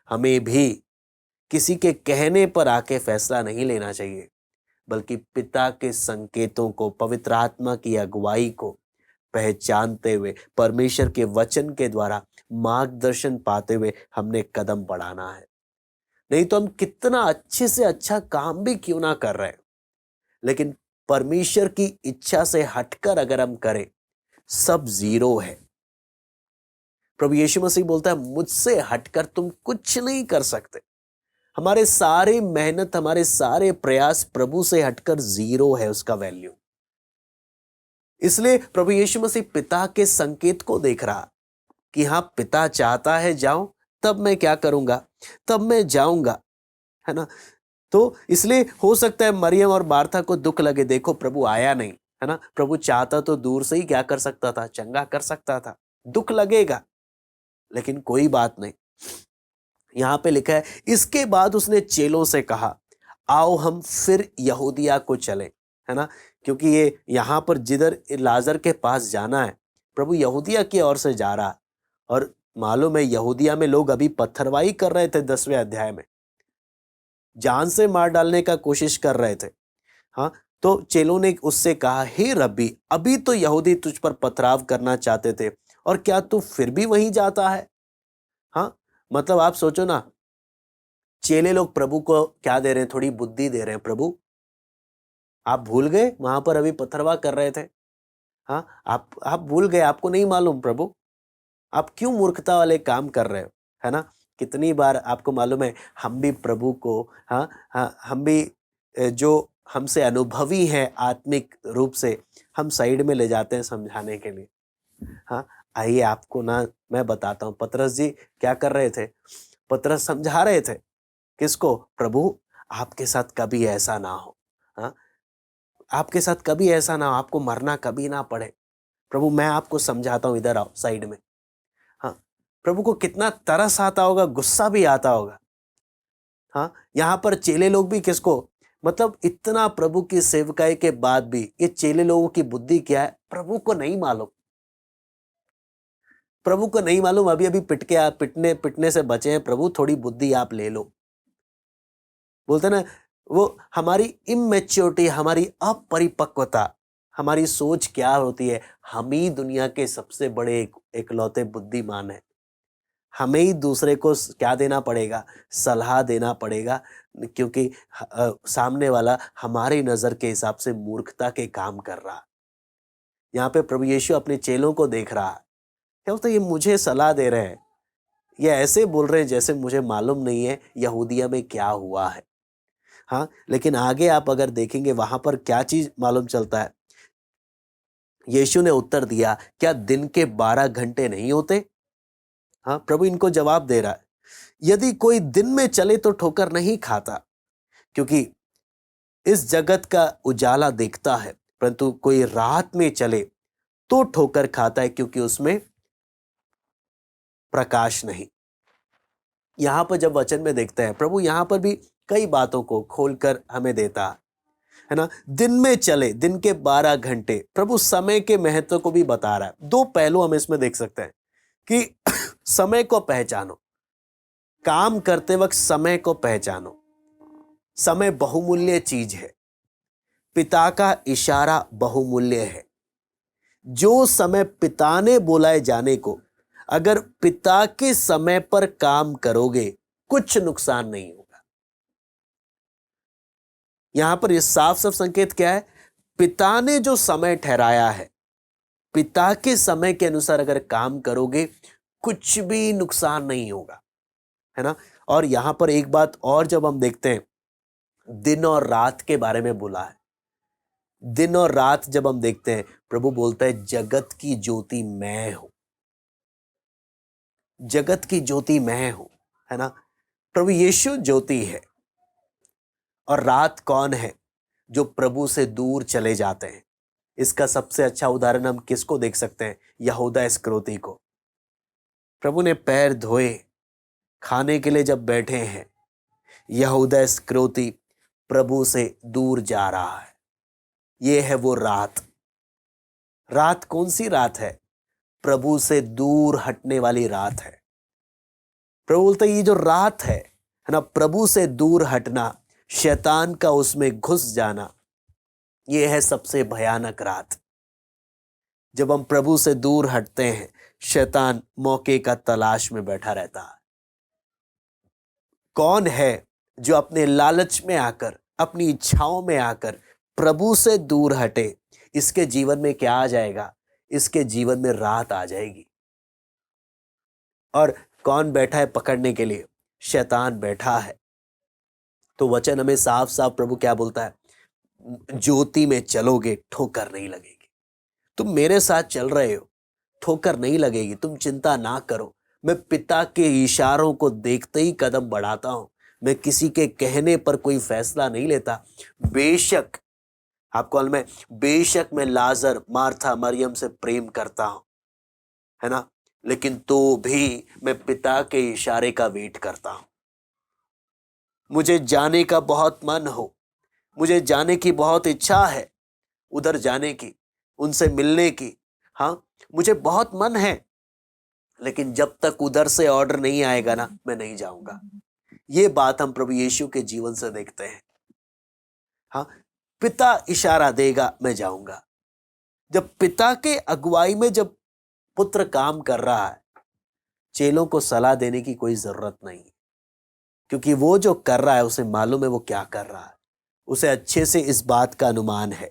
हमें भी किसी के कहने पर आके फैसला नहीं लेना चाहिए, बल्कि पिता के संकेतों को, पवित्र आत्मा की अगुवाई को पहचानते हुए, परमेश्वर के वचन के द्वारा मार्गदर्शन पाते हुए हमने कदम बढ़ाना है। नहीं तो हम कितना अच्छे से अच्छा काम भी क्यों ना कर रहे हैं, लेकिन परमेश्वर की इच्छा से हटकर अगर हम करें, सब जीरो है। प्रभु यीशु मसीह बोलता है मुझसे हटकर तुम कुछ नहीं कर सकते। हमारे सारे मेहनत, हमारे सारे प्रयास प्रभु से हटकर जीरो है उसका वैल्यू। इसलिए प्रभु यीशु मसीह पिता के संकेत को देख रहा कि हाँ, पिता चाहता है जाऊं, तब मैं क्या करूंगा, तब मैं जाऊंगा, है ना। तो इसलिए हो सकता है मरियम और मार्था को दुख लगे, देखो प्रभु आया नहीं, है ना। प्रभु चाहता तो दूर से ही क्या कर सकता था, चंगा कर सकता था। दुख लगेगा, लेकिन कोई बात नहीं। यहां पे लिखा है इसके बाद उसने चेलों से कहा आओ हम फिर यहूदिया को चलें, है ना। क्योंकि ये यहां पर जिधर लाजर के पास जाना है, प्रभु यहूदिया की ओर से जा रहा है। और मालूम है यहूदिया में लोग अभी पत्थरवाही कर रहे थे, 10वें अध्याय में जान से मार डालने का कोशिश कर रहे थे। हाँ, तो चेलों ने उससे कहा हे रब्बी, अभी तो यहूदी तुझ पर पथराव करना चाहते थे, और क्या तू फिर भी वहीं जाता है। हाँ, मतलब आप सोचो ना, चेले लोग प्रभु को क्या दे रहे हैं, थोड़ी बुद्धि दे रहे हैं। प्रभु आप भूल गए, वहां पर अभी पथरवाह कर रहे थे। हाँ, आप भूल गए, आपको नहीं मालूम प्रभु, आप क्यों मूर्खता वाले काम कर रहे हो, है ना। कितनी बार आपको मालूम है हम भी प्रभु को, हाँ हाँ, हम भी जो हमसे अनुभवी हैं आत्मिक रूप से, हम साइड में ले जाते हैं समझाने के लिए। हाँ, आइए आपको ना मैं बताता हूँ, पतरस जी क्या कर रहे थे। पतरस समझा रहे थे किसको? प्रभु आपके साथ कभी ऐसा ना हो, हाँ, आपके साथ कभी ऐसा ना हो, आपको मरना कभी ना पड़े। प्रभु मैं आपको समझाता हूँ, इधर आओ साइड में। हाँ, प्रभु को कितना तरस आता होगा, गुस्सा भी आता होगा। हाँ, यहां पर चेले लोग भी किसको, मतलब इतना प्रभु की सेवकाई के बाद भी ये चेले लोगों की बुद्धि क्या है, प्रभु को नहीं मालूम। प्रभु को नहीं मालूम, अभी अभी पिटने से बचे हैं, प्रभु थोड़ी बुद्धि आप ले लो। बोलते ना, वो हमारी इमेच्योरिटी, हमारी अपरिपक्वता, हमारी सोच क्या होती है, हम ही दुनिया के सबसे बड़े इकलौते बुद्धिमान है। हमें ही दूसरे को क्या देना पड़ेगा, सलाह देना पड़ेगा, क्योंकि सामने वाला हमारी नजर के हिसाब से मूर्खता के काम कर रहा। यहाँ पे प्रभु यीशु अपने चेलों को देख रहा, क्या होता है, ये मुझे सलाह दे रहे हैं, ये ऐसे बोल रहे हैं जैसे मुझे मालूम नहीं है यहूदिया में क्या हुआ है। हाँ, लेकिन आगे आप अगर देखेंगे वहां पर क्या चीज मालूम चलता है। यीशु ने उत्तर दिया, क्या दिन के 12 घंटे नहीं होते। हाँ, प्रभु इनको जवाब दे रहा है, यदि कोई दिन में चले तो ठोकर नहीं खाता, क्योंकि इस जगत का उजाला देखता है, परंतु कोई रात में चले तो ठोकर खाता है, क्योंकि उसमें प्रकाश नहीं। यहां पर जब वचन में देखते हैं, प्रभु यहां पर भी कई बातों को खोलकर हमें देता है। है ना, दिन में चले, दिन के 12 घंटे। प्रभु समय के महत्व को भी बता रहा है। दो पहलू हम इसमें देख सकते हैं कि समय को पहचानो, काम करते वक्त समय को पहचानो। समय बहुमूल्य चीज है, पिता का इशारा बहुमूल्य है। जो समय पिता ने बुलाए जाने को, अगर पिता के समय पर काम करोगे, कुछ नुकसान नहीं होगा। यहां पर यह साफ साफ संकेत क्या है? पिता ने जो समय ठहराया है, पिता के समय के अनुसार अगर काम करोगे, कुछ भी नुकसान नहीं होगा, है ना। और यहां पर एक बात और जब हम देखते हैं, दिन और रात के बारे में बोला है। दिन और रात जब हम देखते हैं, प्रभु बोलता है जगत की ज्योति मैं हूं, जगत की ज्योति मैं हूं, है ना। प्रभु यीशु ज्योति है। और रात कौन है? जो प्रभु से दूर चले जाते हैं। इसका सबसे अच्छा उदाहरण हम किसको देख सकते हैं? यहूदा इस्करियोती को। प्रभु ने पैर धोए, खाने के लिए जब बैठे हैं, यहूदा इस्करियोती प्रभु से दूर जा रहा है। यह है वो रात। रात कौन सी रात है? प्रभु से दूर हटने वाली रात है। प्रभु बोलते ये जो रात है ना, प्रभु से दूर हटना, शैतान का उसमें घुस जाना, यह है सबसे भयानक रात। जब हम प्रभु से दूर हटते हैं, शैतान मौके का तलाश में बैठा रहता है। कौन है जो अपने लालच में आकर, अपनी इच्छाओं में आकर प्रभु से दूर हटे? इसके जीवन में क्या आ जाएगा? इसके जीवन में रात आ जाएगी। और कौन बैठा है पकड़ने के लिए? शैतान बैठा है। तो वचन हमें साफ साफ प्रभु क्या बोलता है? ज्योति में चलोगे, ठोकर नहीं लगेगी। तुम मेरे साथ चल रहे हो, ठोकर नहीं लगेगी, तुम चिंता ना करो। मैं पिता के इशारों को देखते ही कदम बढ़ाता हूं। मैं किसी के कहने पर कोई फैसला नहीं लेता। बेशक आपको मालूम है, बेशक मैं लाजर, मार्था, मरियम से प्रेम करता हूं, है ना, लेकिन तो भी मैं पिता के इशारे का वेट करता हूं। मुझे जाने का बहुत मन हो, मुझे जाने की बहुत इच्छा है, उधर जाने की, उनसे मिलने की। हाँ, मुझे बहुत मन है, लेकिन जब तक उधर से ऑर्डर नहीं आएगा ना, मैं नहीं जाऊंगा। ये बात हम प्रभु यीशु के जीवन से देखते हैं। हाँ, पिता इशारा देगा, मैं जाऊंगा। जब पिता के अगुवाई में जब पुत्र काम कर रहा है, चेलों को सलाह देने की कोई जरूरत नहीं, क्योंकि वो जो कर रहा है उसे मालूम है वो क्या कर रहा है। उसे अच्छे से इस बात का अनुमान है।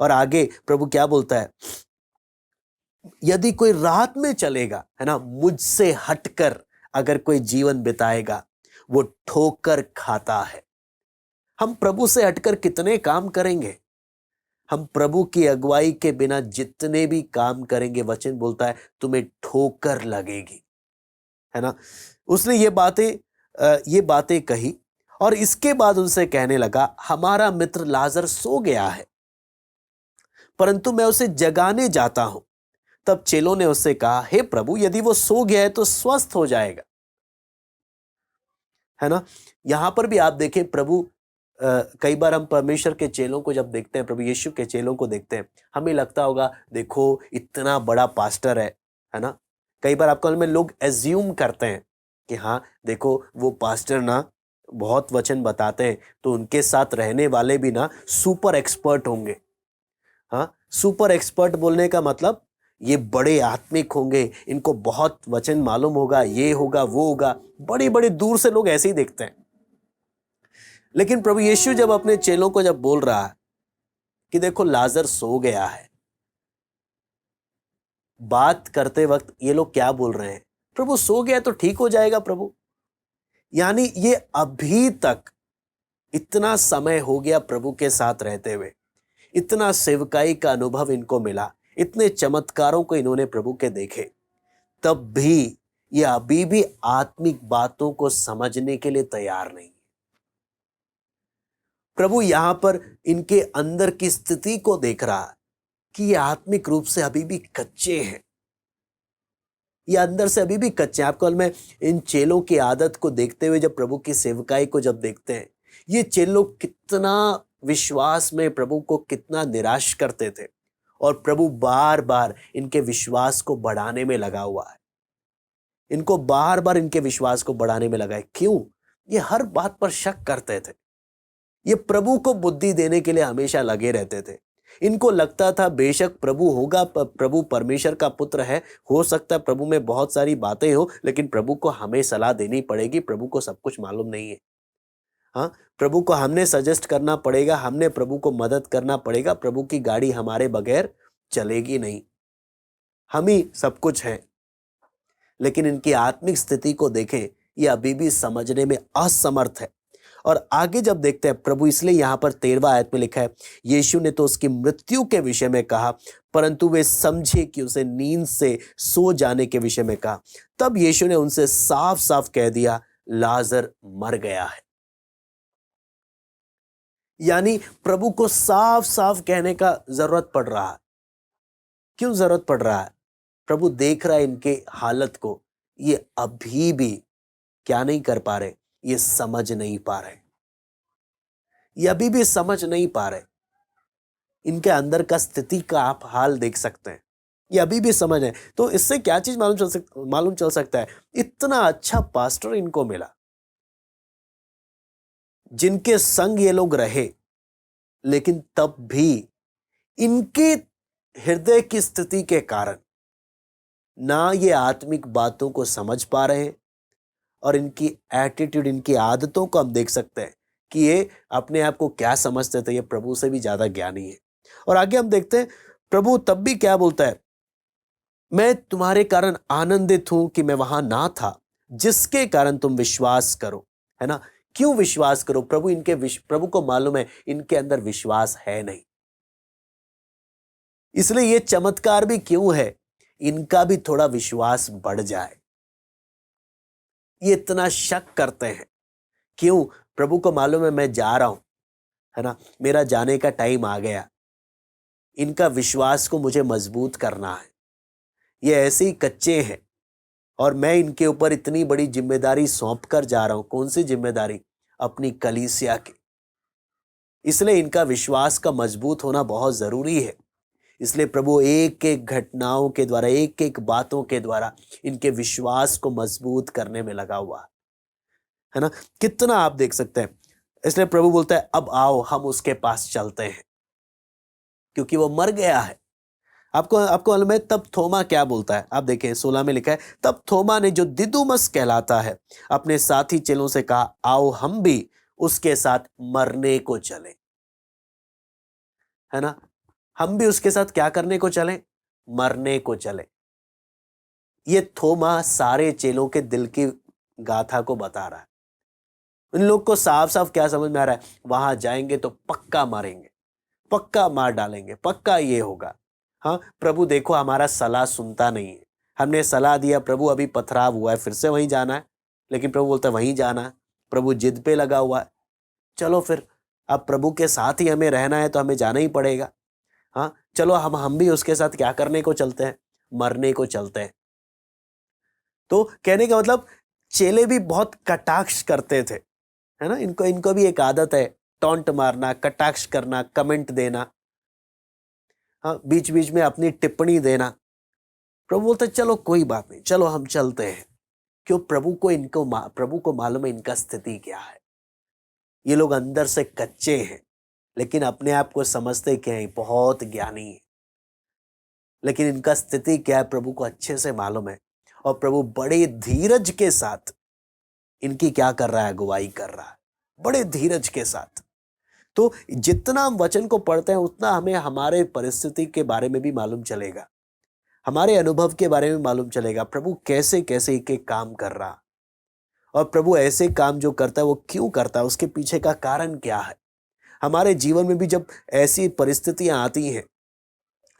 और आगे प्रभु क्या बोलता है? यदि कोई रात में चलेगा, है ना, मुझसे हटकर अगर कोई जीवन बिताएगा, वो ठोकर खाता है। हम प्रभु से हटकर कितने काम करेंगे? हम प्रभु की अगुवाई के बिना जितने भी काम करेंगे, वचन बोलता है तुम्हें ठोकर लगेगी, है ना। उसने ये बातें कही और इसके बाद उनसे कहने लगा, हमारा मित्र लाजर सो गया है, परंतु मैं उसे जगाने जाता हूं। तब चेलों ने उससे कहा, हे प्रभु, यदि वो सो गया है तो स्वस्थ हो जाएगा, है ना। यहां पर भी आप देखें, प्रभु कई बार हम परमेश्वर के चेलों को जब देखते हैं, प्रभु यीशु के चेलों को देखते हैं, हमें लगता होगा देखो इतना बड़ा पास्टर है ना। कई बार आपको में लोग एज्यूम करते हैं कि हाँ देखो वो पास्टर ना बहुत वचन बताते हैं, तो उनके साथ रहने वाले भी ना सुपर एक्सपर्ट होंगे। हाँ, सुपर एक्सपर्ट बोलने का मतलब ये बड़े आत्मिक होंगे, इनको बहुत वचन मालूम होगा, ये होगा वो होगा। बड़ी बड़ी दूर से लोग ऐसे ही देखते हैं। लेकिन प्रभु यीशु जब अपने चेलों को जब बोल रहा है कि देखो लाजर सो गया है, बात करते वक्त ये लोग क्या बोल रहे हैं? प्रभु सो गया तो ठीक हो जाएगा प्रभु। यानी ये अभी तक इतना समय हो गया प्रभु के साथ रहते हुए, इतना सेवकाई का अनुभव इनको मिला, इतने चमत्कारों को इन्होंने प्रभु के देखे, तब भी ये अभी भी आत्मिक बातों को समझने के लिए तैयार नहीं। प्रभु यहां पर इनके अंदर की स्थिति को देख रहा है कि ये आत्मिक रूप से अभी भी कच्चे हैं, ये अंदर से अभी भी कच्चे हैं। आपको मैं इन चेलों की आदत को देखते हुए, जब प्रभु की सेवकाई को जब देखते हैं, ये चेलों कितना विश्वास में प्रभु को कितना निराश करते थे, और प्रभु बार बार इनके विश्वास को बढ़ाने में लगा हुआ है। इनको बार बार इनके विश्वास को बढ़ाने में लगा है। क्यों? ये हर बात पर शक करते थे। ये प्रभु को बुद्धि देने के लिए हमेशा लगे रहते थे। इनको लगता था बेशक प्रभु होगा, प्रभु परमेश्वर का पुत्र है, हो सकता है प्रभु में बहुत सारी बातें हो, लेकिन प्रभु को हमें सलाह देनी पड़ेगी, प्रभु को सब कुछ मालूम नहीं है। हाँ, प्रभु को हमने सजेस्ट करना पड़ेगा, हमने प्रभु को मदद करना पड़ेगा, प्रभु की गाड़ी हमारे बगैर चलेगी नहीं, हम ही सब कुछ हैं। लेकिन इनकी आत्मिक स्थिति को देखें, ये अभी भी समझने में असमर्थ है। और आगे जब देखते हैं, प्रभु इसलिए यहां पर 13वां आयत में लिखा है, यीशु ने तो उसकी मृत्यु के विषय में कहा, परंतु वे समझे कि उसे नींद से सो जाने के विषय में कहा। तब यीशु ने उनसे साफ साफ कह दिया, लाजर मर गया है। यानी प्रभु को साफ साफ कहने का जरूरत पड़ रहा है। क्यों जरूरत पड़ रहा है? प्रभु देख रहा है इनके हालत को, ये अभी भी क्या नहीं कर पा रहे, ये समझ नहीं पा रहे, ये अभी भी समझ नहीं पा रहे। इनके अंदर का स्थिति का आप हाल देख सकते हैं, ये अभी भी समझ है। तो इससे क्या चीज मालूम चल सकता है? इतना अच्छा पास्टर इनको मिला, जिनके संग ये लोग रहे, लेकिन तब भी इनके हृदय की स्थिति के कारण ना ये आत्मिक बातों को समझ पा रहे हैं, और इनकी एटीट्यूड, इनकी आदतों को हम देख सकते हैं कि ये अपने आप को क्या समझते थे, ये प्रभु से भी ज्यादा ज्ञानी है। और आगे हम देखते हैं, प्रभु तब भी क्या बोलता है, मैं तुम्हारे कारण आनंदित हूं कि मैं वहां ना था, जिसके कारण तुम विश्वास करो। है ना? क्यों विश्वास करो? प्रभु को मालूम है इनके अंदर विश्वास है नहीं, इसलिए ये चमत्कार भी क्यों है, इनका भी थोड़ा विश्वास बढ़ जाए। ये इतना शक करते हैं, क्यों? प्रभु को मालूम है मैं जा रहा हूं, है ना, मेरा जाने का टाइम आ गया, इनका विश्वास को मुझे मजबूत करना है। ये ऐसे ही कच्चे हैं, और मैं इनके ऊपर इतनी बड़ी जिम्मेदारी सौंप कर जा रहा हूं। कौन सी जिम्मेदारी? अपनी कलीसिया की। इसलिए इनका विश्वास का मजबूत होना बहुत जरूरी है। इसलिए प्रभु एक एक घटनाओं के द्वारा, एक एक बातों के द्वारा इनके विश्वास को मजबूत करने में लगा हुआ है ना। कितना आप देख सकते हैं। इसलिए प्रभु बोलता है, अब आओ हम उसके पास चलते हैं, क्योंकि वो मर गया है। आपको मालूम है तब थोमा क्या बोलता है? आप देखें 16 में लिखा है, तब थोमा ने, जो दिदुमस कहलाता है, अपने साथी चेलों से कहा, आओ हम भी उसके साथ मरने को चले। है ना, हम भी उसके साथ क्या करने को चले? मरने को चले। ये थोमा सारे चेलों के दिल की गाथा को बता रहा है। इन लोग को साफ साफ क्या समझ में आ रहा है, वहां जाएंगे तो पक्का मारेंगे, पक्का मार डालेंगे, पक्का ये होगा। हाँ, प्रभु देखो हमारा सलाह सुनता नहीं है, हमने सलाह दिया, प्रभु अभी पथराव हुआ है, फिर से वहीं जाना है, लेकिन प्रभु बोलता है वहीं जाना है। प्रभु जिद पे लगा हुआ है, चलो फिर अब प्रभु के साथ ही हमें रहना है तो हमें जाना ही पड़ेगा। हाँ चलो, हम भी उसके साथ क्या करने को चलते हैं? मरने को चलते हैं। तो कहने का मतलब, चेले भी बहुत कटाक्ष करते थे, है ना। इनको भी एक आदत है, टॉन्ट मारना, कटाक्ष करना, कमेंट देना, हाँ, बीच बीच में अपनी टिप्पणी देना। प्रभु बोलते चलो कोई बात नहीं, चलो हम चलते हैं। क्यों? प्रभु को मालूम है इनका स्थिति क्या है। ये लोग अंदर से कच्चे हैं, लेकिन अपने आप को समझते क्या है, बहुत ज्ञानी है। लेकिन इनका स्थिति क्या है प्रभु को अच्छे से मालूम है, और प्रभु बड़े धीरज के साथ इनकी क्या कर रहा है? अगुवाई कर रहा है, बड़े धीरज के साथ। तो जितना हम वचन को पढ़ते हैं, उतना हमें हमारे परिस्थिति के बारे में भी मालूम चलेगा, हमारे अनुभव के बारे में मालूम चलेगा, प्रभु कैसे कैसे एक एक काम कर रहा, और प्रभु ऐसे काम जो करता है वो क्यों करता है, उसके पीछे का कारण क्या है। हमारे जीवन में भी जब ऐसी परिस्थितियां आती हैं,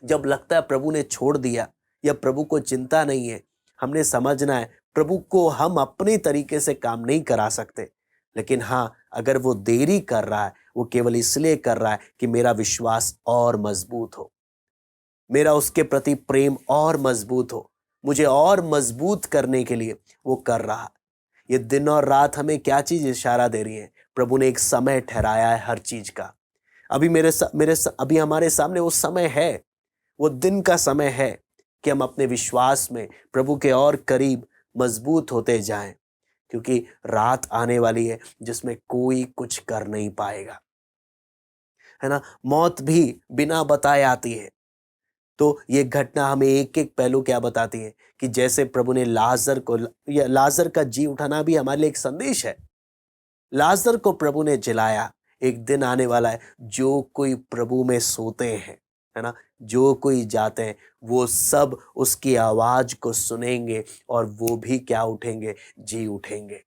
जब लगता है प्रभु ने छोड़ दिया या प्रभु को चिंता नहीं है, हमने समझना है प्रभु को हम अपने तरीके से काम नहीं करा सकते। लेकिन हाँ, अगर वो देरी कर रहा है, वो केवल इसलिए कर रहा है कि मेरा विश्वास और मजबूत हो, मेरा उसके प्रति प्रेम और मजबूत हो, मुझे और मजबूत करने के लिए वो कर रहा है। ये दिन और रात हमें क्या चीज इशारा दे रही है? प्रभु ने एक समय ठहराया है हर चीज का। अभी हमारे सामने वो समय है, वो दिन का समय है कि हम अपने विश्वास में प्रभु के और करीब मजबूत होते जाएं, क्योंकि रात आने वाली है जिसमें कोई कुछ कर नहीं पाएगा, है ना। मौत भी बिना बताए आती है। तो ये घटना हमें एक एक पहलू क्या बताती है कि जैसे प्रभु ने लाजर का जी उठाना भी हमारे लिए एक संदेश है। लाजर को प्रभु ने जिलाया। एक दिन आने वाला है, जो कोई प्रभु में सोते हैं, है ना, जो कोई जाते हैं, वो सब उसकी आवाज को सुनेंगे और वो भी क्या उठेंगे, जी उठेंगे,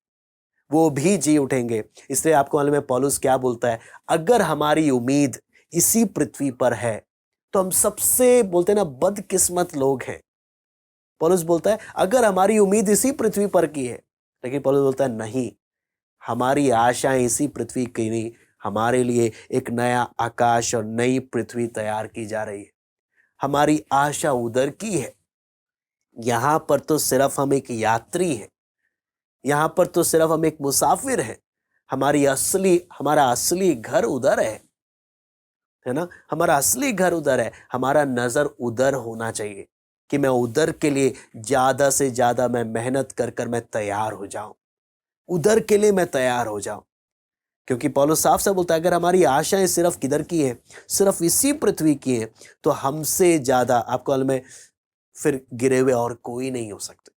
वो भी जी उठेंगे। इसलिए आपको मालूम है पौलुस क्या बोलता है, अगर हमारी उम्मीद इसी पृथ्वी पर है तो हम सबसे बोलते हैं ना बदकिस्मत लोग हैं। पौलुस बोलता है अगर हमारी उम्मीद इसी पृथ्वी पर की है, लेकिन पौलुस बोलता है नहीं, हमारी आशाएं इसी पृथ्वी की नहीं, हमारे लिए एक नया आकाश और नई पृथ्वी तैयार की जा रही है। हमारी आशा उधर की है। यहां पर तो सिर्फ हम एक यात्री हैं, यहां पर तो सिर्फ हम एक मुसाफिर हैं। हमारा असली घर उधर है ना, हमारा असली घर उधर है। हमारा नजर उधर होना चाहिए कि मैं उधर के लिए ज्यादा से ज्यादा मैं मेहनत कर कर मैं तैयार हो जाऊं, उधर के लिए मैं तैयार हो जाऊं। क्योंकि पौलुस साफ साफ बोलता है अगर हमारी आशाएं सिर्फ किधर की है, सिर्फ इसी पृथ्वी की है, तो हमसे ज्यादा आपको मालूम है फिर गिरे हुए और कोई नहीं हो सकते,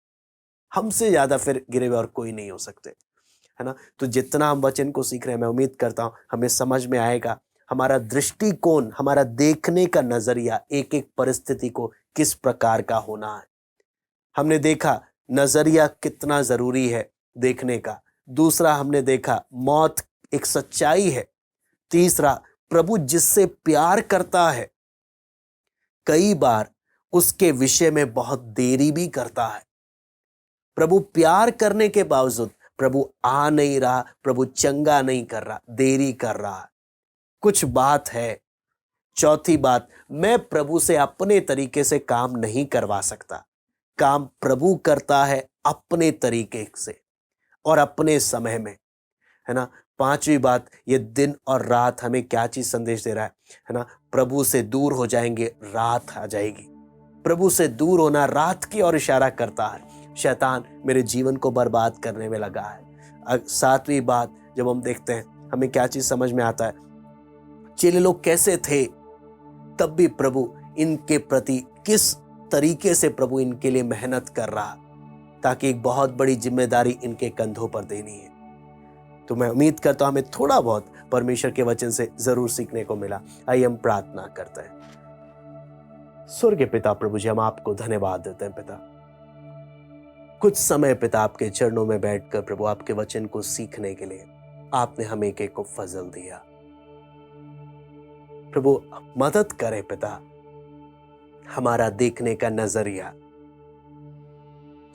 हमसे ज्यादा फिर गिरे हुए और कोई नहीं हो सकते, है ना। तो जितना हम वचन को सीख रहे हैं, मैं उम्मीद करता हूं हमें समझ में आएगा हमारा दृष्टिकोण, हमारा देखने का नजरिया एक एक परिस्थिति को किस प्रकार का होना है। हमने देखा नजरिया कितना जरूरी है देखने का। दूसरा हमने देखा मौत एक सच्चाई है। तीसरा प्रभु जिससे प्यार करता है कई बार उसके विषय में बहुत देरी भी करता है। प्रभु प्यार करने के बावजूद प्रभु आ नहीं रहा, प्रभु चंगा नहीं कर रहा, देरी कर रहा है, कुछ बात है। चौथी बात, मैं प्रभु से अपने तरीके से काम नहीं करवा सकता, काम प्रभु करता है अपने तरीके से और अपने समय में, है ना। पांचवी बात, ये दिन और रात हमें क्या चीज संदेश दे रहा है ना, प्रभु से दूर हो जाएंगे रात आ जाएगी। प्रभु से दूर होना रात की ओर इशारा करता है। शैतान मेरे जीवन को बर्बाद करने में लगा है। सातवीं बात, जब हम देखते हैं हमें क्या चीज समझ में आता है, चेले लोग कैसे थे तब भी प्रभु इनके प्रति किस तरीके से प्रभु इनके लिए मेहनत कर रहा, ताकि एक बहुत बड़ी जिम्मेदारी इनके कंधों पर देनी है। तो मैं उम्मीद करता हूं हमें थोड़ा बहुत परमेश्वर के वचन से जरूर सीखने को मिला। आइए हम प्रार्थना करते हैं। स्वर्गीय पिता प्रभु जी, हम आपको धन्यवाद देते हैं पिता, कुछ समय पिता आपके चरणों में बैठकर प्रभु आपके वचन को सीखने के लिए आपने हमें एक एक को फजल दिया। प्रभु मदद करे पिता, हमारा देखने का नजरिया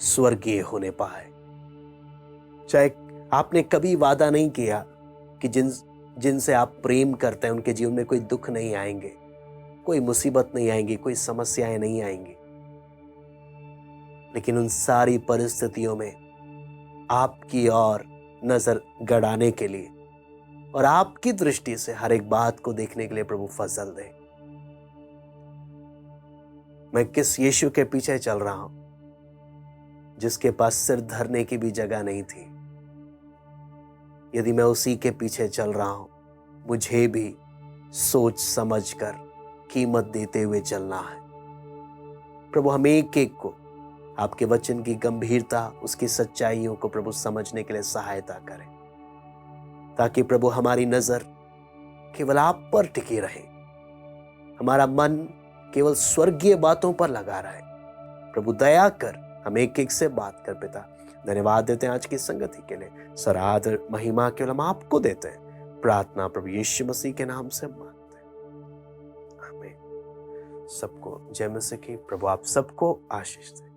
स्वर्गीय होने पाए। चाहे आपने कभी वादा नहीं किया कि जिनसे आप प्रेम करते हैं उनके जीवन में कोई दुख नहीं आएंगे, कोई मुसीबत नहीं आएंगी, कोई समस्याएं नहीं आएंगी, लेकिन उन सारी परिस्थितियों में आपकी ओर नजर गड़ाने के लिए और आपकी दृष्टि से हर एक बात को देखने के लिए प्रभु फजल दे। मैं किस यीशु के पीछे चल रहा हूं जिसके पास सिर धरने की भी जगह नहीं थी। यदि मैं उसी के पीछे चल रहा हूं, मुझे भी सोच समझकर कीमत देते हुए चलना है। प्रभु हम एक एक को आपके वचन की गंभीरता, उसकी सच्चाइयों को प्रभु समझने के लिए सहायता करें, ताकि प्रभु हमारी नजर केवल आप पर टिकी रहे, हमारा मन केवल स्वर्गीय बातों पर लगा रहे। प्रभु दया कर हम एक एक से बात कर पिता। धन्यवाद देते हैं आज की संगति के लिए। सराध महिमा केवल हम आपको देते हैं। प्रार्थना प्रभु यीशु मसीह के नाम से मांगते हैं, आमीन। सबको जय मसीह की। प्रभु आप सबको आशीष दे।